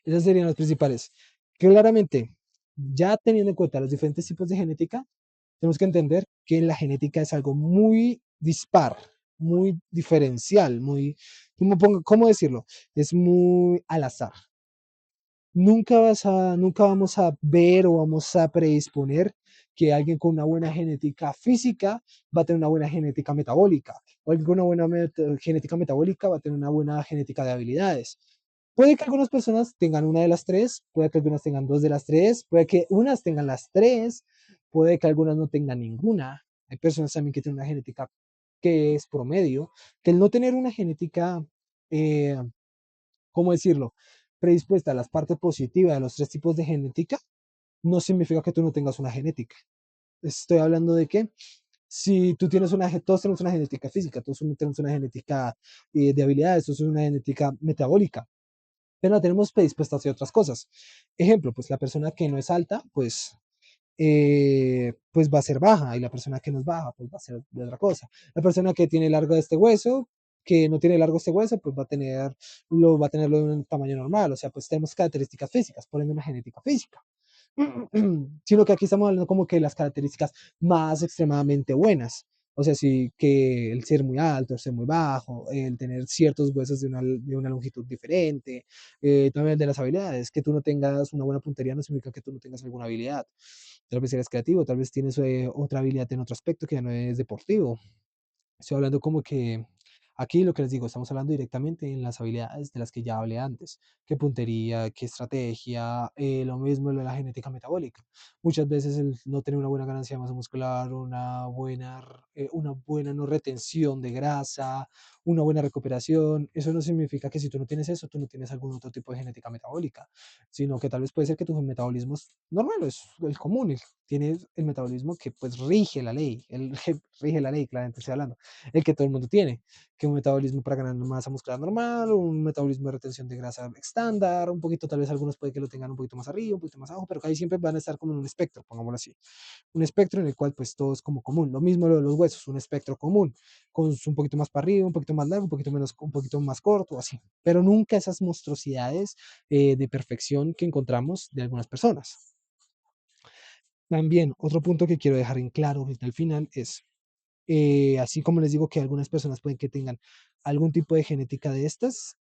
Esas serían las principales. Claramente, ya teniendo en cuenta los diferentes tipos de genética, tenemos que entender que la genética es algo muy dispar, muy diferencial, muy, ¿cómo decirlo? Es muy al azar. Nunca vamos a ver o vamos a predisponer que alguien con una buena genética física va a tener una buena genética metabólica, o alguien con una buena genética metabólica va a tener una buena genética de habilidades. Puede que algunas personas tengan una de las tres, puede que algunas tengan dos de las tres, puede que unas tengan las tres, puede que algunas no tengan ninguna. Hay personas también que tienen una genética que es promedio, que el no tener una genética, eh, ¿cómo decirlo? Predispuesta a las partes positivas de los tres tipos de genética, no significa que tú no tengas una genética. Estoy hablando de que si tú tienes todos tenemos una genética física, todos tenemos una genética de habilidades, todos tenemos una genética metabólica, pero la tenemos predispuesta hacia otras cosas. Ejemplo, pues la persona que no es alta, pues va a ser baja, y la persona que no es baja, pues va a ser de otra cosa. La persona que tiene largo este hueso, que no tiene largo este hueso, pues va a tenerlo de un tamaño normal, o sea, pues tenemos características físicas, por ende una genética física. Sino que aquí estamos hablando como que las características más extremadamente buenas. O sea, sí, que el ser muy alto, el ser muy bajo, el tener ciertos huesos de una longitud diferente, también el de las habilidades, que tú no tengas una buena puntería no significa que tú no tengas alguna habilidad. Tal vez eres creativo, tal vez tienes otra habilidad en otro aspecto que ya no es deportivo. Estoy hablando como que aquí lo que les digo, estamos hablando directamente en las habilidades de las que ya hablé antes, qué puntería, qué estrategia, lo mismo lo de la genética metabólica. Muchas veces el no tener una buena ganancia de masa muscular, una buena no retención de grasa, una buena recuperación, eso no significa que si tú no tienes eso, tú no tienes algún otro tipo de genética metabólica, sino que tal vez puede ser que tu metabolismo es normal, es el común, tienes el metabolismo que pues rige la ley, rige la ley, claramente estoy hablando el que todo el mundo tiene, que un metabolismo para ganar masa muscular normal, un metabolismo de retención de grasa estándar, un poquito, tal vez algunos puede que lo tengan un poquito más arriba, un poquito más abajo, pero que ahí siempre van a estar como en un espectro, pongámoslo así. Un espectro en el cual pues todo es como común. Lo mismo lo de los huesos, un espectro común, con un poquito más para arriba, un poquito más largo, un poquito más corto, así. Pero nunca esas monstruosidades de perfección que encontramos de algunas personas. También, otro punto que quiero dejar en claro desde el final es así como les digo que algunas personas pueden que tengan algún tipo de genética de estas,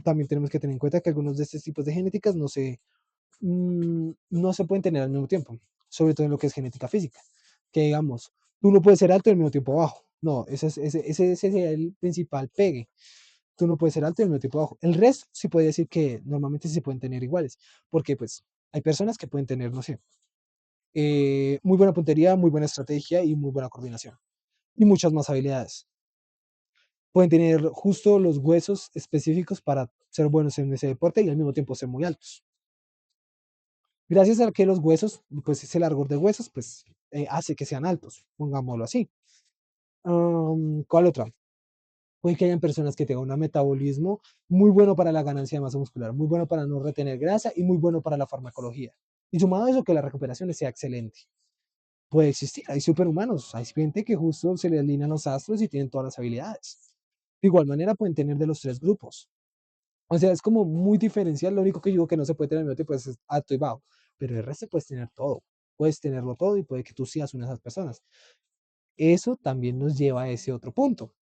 también tenemos que tener en cuenta que algunos de estos tipos de genéticas no se pueden tener al mismo tiempo, sobre todo en lo que es genética física, que digamos, tú no puedes ser alto y al mismo tiempo bajo. No, ese sería el principal pegue. Tú no puedes ser alto y al mismo tiempo bajo. El resto sí puede decir que normalmente sí se pueden tener iguales, porque pues hay personas que pueden tener, no sé, muy buena puntería, muy buena estrategia y muy buena coordinación y muchas más habilidades. Pueden tener justo los huesos específicos para ser buenos en ese deporte y al mismo tiempo ser muy altos. Gracias a que los huesos, pues ese largor de huesos, pues hace que sean altos, pongámoslo así. ¿Cuál otra? Puede que hayan personas que tengan un metabolismo muy bueno para la ganancia de masa muscular, muy bueno para no retener grasa y muy bueno para la farmacología. Y sumado a eso, que la recuperación sea excelente. Puede existir, hay superhumanos, hay gente que justo se le alinean los astros y tienen todas las habilidades. De igual manera pueden tener de los tres grupos. O sea, es como muy diferencial. Lo único que digo que no se puede tener en el pues es alto y bajo. Pero el resto puedes tener todo. Puedes tenerlo todo y puede que tú seas una de esas personas. Eso también nos lleva a ese otro punto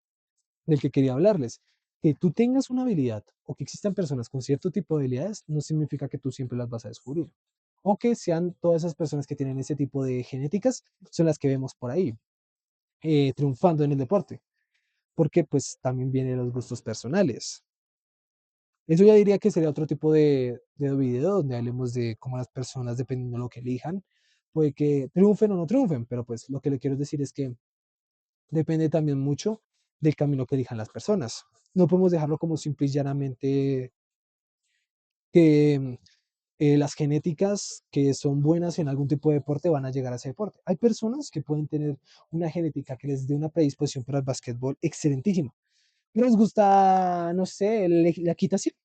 del que quería hablarles. que tú tengas una habilidad o que existan personas con cierto tipo de habilidades no significa que tú siempre las vas a descubrir. O que sean todas esas personas que tienen ese tipo de genéticas son las que vemos por ahí, triunfando en el deporte, porque pues también vienen los gustos personales. Eso ya diría que sería otro tipo de video donde hablemos de cómo las personas, dependiendo de lo que elijan, puede que triunfen o no triunfen, pero pues lo que le quiero decir es que depende también mucho del camino que elijan las personas. No podemos dejarlo como simple y llanamente que las genéticas que son buenas en algún tipo de deporte van a llegar a ese deporte. Hay personas que pueden tener una genética que les dé una predisposición para el básquetbol excelentísima. No les gusta, no sé, la equitación.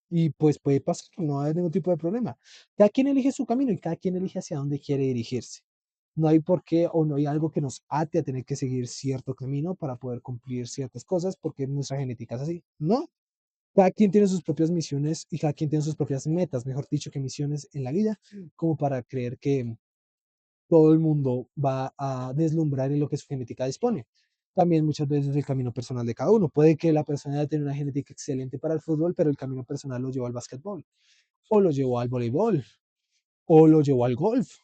Y pues puede pasar, no hay ningún tipo de problema. Cada quien elige su camino y cada quien elige hacia dónde quiere dirigirse. No hay por qué o no hay algo que nos ate a tener que seguir cierto camino para poder cumplir ciertas cosas porque nuestra genética es así. No, cada quien tiene sus propias misiones y cada quien tiene sus propias metas, mejor dicho, que misiones en la vida, como para creer que todo el mundo va a deslumbrar en lo que su genética dispone. También muchas veces el camino personal de cada uno. Puede que la persona tenga una genética excelente para el fútbol, pero el camino personal lo llevó al básquetbol, o lo llevó al voleibol, o lo llevó al golf.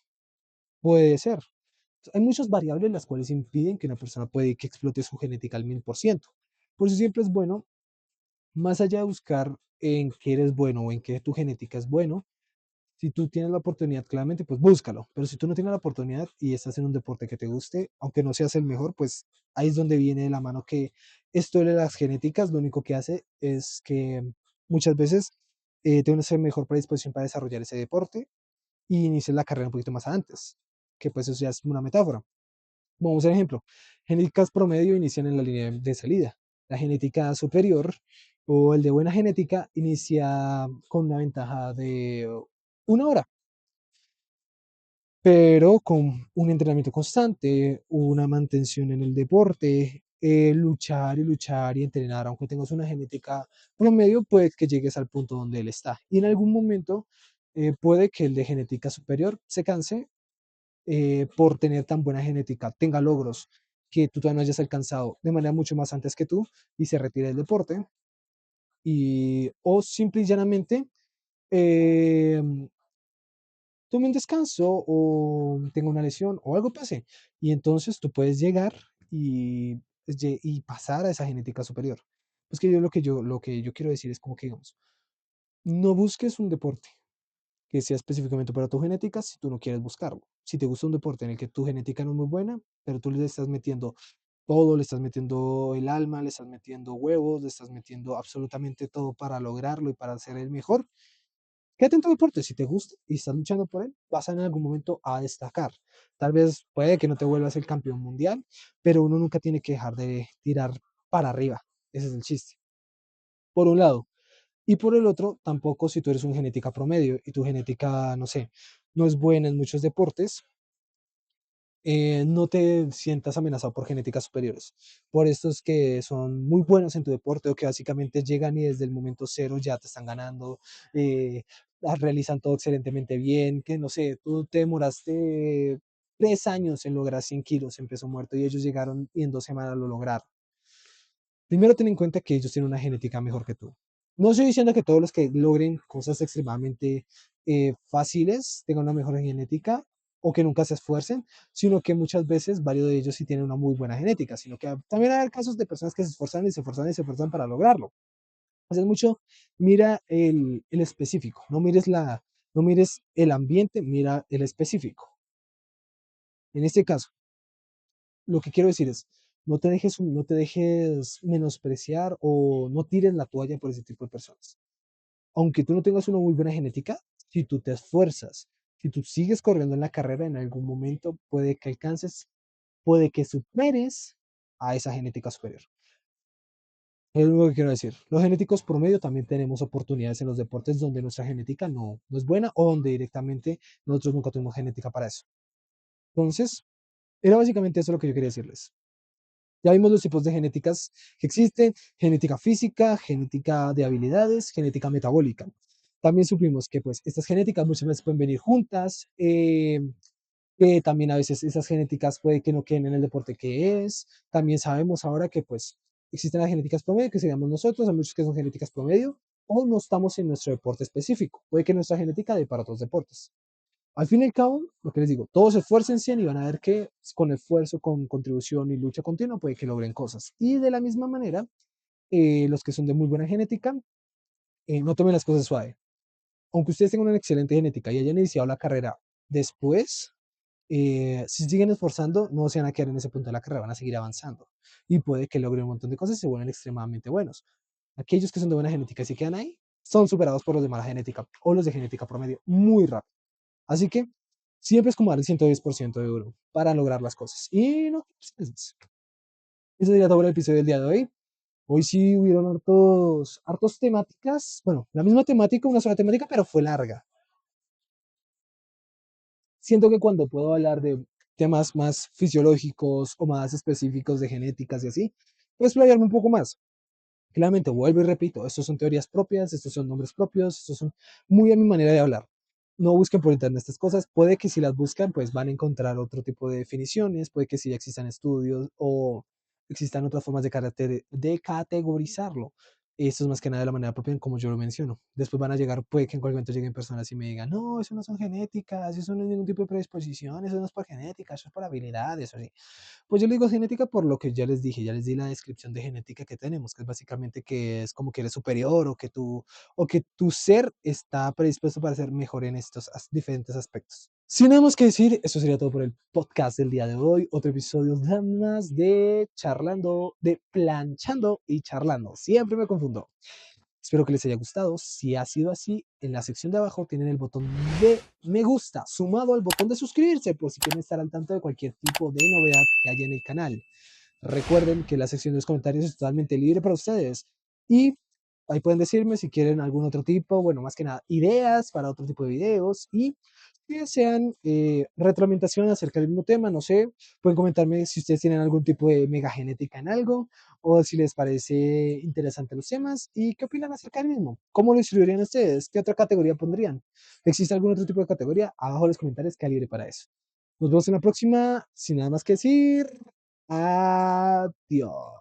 Puede ser. Hay muchas variables las cuales impiden que una persona puede que explote su genética al 1000%. Por eso siempre es bueno, más allá de buscar en qué eres bueno o en qué tu genética es bueno, si tú tienes la oportunidad, claramente, pues búscalo. Pero si tú no tienes la oportunidad y estás en un deporte que te guste, aunque no seas el mejor, pues ahí es donde viene de la mano que esto de las genéticas lo único que hace es que muchas veces tienes una mejor predisposición para desarrollar ese deporte y inicias la carrera un poquito más antes, que pues eso ya es una metáfora. Vamos a un ejemplo. Genéticas promedio inician en la línea de salida. La genética superior o el de buena genética inicia con una ventaja de 1 hora, pero con un entrenamiento constante, una mantención en el deporte, luchar y luchar y entrenar, aunque tengas una genética promedio, puede que llegues al punto donde él está. Y en algún momento puede que el de genética superior se canse por tener tan buena genética, tenga logros que tú todavía no hayas alcanzado de manera mucho más antes que tú y se retire del deporte. O simple y llanamente eh, tome un descanso o tenga una lesión o algo pase. Y entonces tú puedes llegar y, y pasar a esa genética superior. Pues que yo lo que yo quiero decir es como que, digamos, no busques un deporte que sea específicamente para tu genética si tú no quieres buscarlo. Si te gusta un deporte en el que tu genética no es muy buena, pero tú le estás metiendo todo, le estás metiendo el alma, le estás metiendo huevos, le estás metiendo absolutamente todo para lograrlo y para ser el mejor, quédate en tu deporte. Si te gusta y estás luchando por él, vas en algún momento a destacar. Tal vez puede que no te vuelvas el campeón mundial, pero uno nunca tiene que dejar de tirar para arriba. Ese es el chiste. Por un lado. Y por el otro, tampoco si tú eres un genética promedio y tu genética, no sé, no es buena en muchos deportes, no te sientas amenazado por genéticas superiores. Por estos que son muy buenos en tu deporte o que básicamente llegan y desde el momento cero ya te están ganando, realizan todo excelentemente bien, que no sé, tú te demoraste 3 años en lograr 100 kilos en peso muerto y ellos llegaron y en 2 semanas lo lograron. Primero ten en cuenta que ellos tienen una genética mejor que tú. No estoy diciendo que todos los que logren cosas extremadamente fáciles tengan una mejor genética o que nunca se esfuercen, sino que muchas veces varios de ellos sí tienen una muy buena genética, sino que también hay casos de personas que se esfuerzan y se esfuerzan y se esfuerzan para lograrlo. Haces mucho, mira el específico, no mires el ambiente, mira el específico. En este caso, lo que quiero decir es, no te dejes menospreciar o no tires la toalla por ese tipo de personas. Aunque tú no tengas una muy buena genética, si tú te esfuerzas, si tú sigues corriendo en la carrera, en algún momento puede que alcances, puede que superes a esa genética superior. Es lo que quiero decir. Los genéticos promedio también tenemos oportunidades en los deportes donde nuestra genética no es buena o donde directamente nosotros nunca tuvimos genética para eso. Entonces, era básicamente eso lo que yo quería decirles. Ya vimos los tipos de genéticas que existen: genética física, genética de habilidades, genética metabólica. También supimos que pues estas genéticas muchas veces pueden venir juntas, que también a veces esas genéticas puede que no queden en el deporte que es. También sabemos ahora que pues Existen las genéticas promedio, que seríamos nosotros, hay muchos que son genéticas promedio, o no estamos en nuestro deporte específico. Puede que nuestra genética dé para otros deportes. Al fin y al cabo, lo que les digo, todos esfuércense y van a ver que con esfuerzo, con contribución y lucha continua puede que logren cosas. Y de la misma manera, los que son de muy buena genética, no tomen las cosas suave. Aunque ustedes tengan una excelente genética y hayan iniciado la carrera después, si siguen esforzando, no se van a quedar en ese punto de la carrera, van a seguir avanzando. Y puede que logren un montón de cosas y se vuelvan extremadamente buenos. Aquellos que son de buena genética y se quedan ahí, son superados por los de mala genética o los de genética promedio muy rápido. Así que siempre es como dar el 110% de oro para lograr las cosas. Y no, eso sería todo el episodio del día de hoy. Hoy sí hubieron hartos temáticas. Bueno, la misma temática, una sola temática, pero fue larga. Siento que cuando puedo hablar de temas más fisiológicos o más específicos de genéticas y así, pues explayarme un poco más. Claramente, vuelvo y repito, estos son teorías propias, estos son nombres propios, estos son muy a mi manera de hablar. No busquen por internet estas cosas, puede que si las buscan, pues van a encontrar otro tipo de definiciones, puede que sí existan estudios o existan otras formas de categorizarlo. Esto es más que nada de la manera propia en como yo lo menciono. Después van a llegar, puede que en cualquier momento lleguen personas y me digan, no, eso no son genéticas, eso no es ningún tipo de predisposición, eso no es por genética, eso es por habilidades, así. Pues yo le digo genética por lo que ya les dije, ya les di la descripción de genética que tenemos, que es básicamente que es como que eres superior o que tu ser está predispuesto para ser mejor en estos diferentes aspectos. Sin nada más que decir, eso sería todo por el podcast del día de hoy. Otro episodio más de charlando, de planchando y charlando. Siempre me confundo. Espero que les haya gustado. Si ha sido así, en la sección de abajo tienen el botón de me gusta, sumado al botón de suscribirse, por si quieren estar al tanto de cualquier tipo de novedad que haya en el canal. Recuerden que la sección de los comentarios es totalmente libre para ustedes. Y ahí pueden decirme si quieren algún otro tipo, bueno, más que nada, ideas para otro tipo de videos. Y si desean retroalimentación acerca del mismo tema, no sé, pueden comentarme si ustedes tienen algún tipo de megagenética en algo o si les parece interesante los temas y qué opinan acerca del mismo. ¿Cómo lo distribuirían ustedes? ¿Qué otra categoría pondrían? ¿Existe algún otro tipo de categoría? Abajo en los comentarios que libre para eso. Nos vemos en la próxima. Sin nada más que decir. Adiós.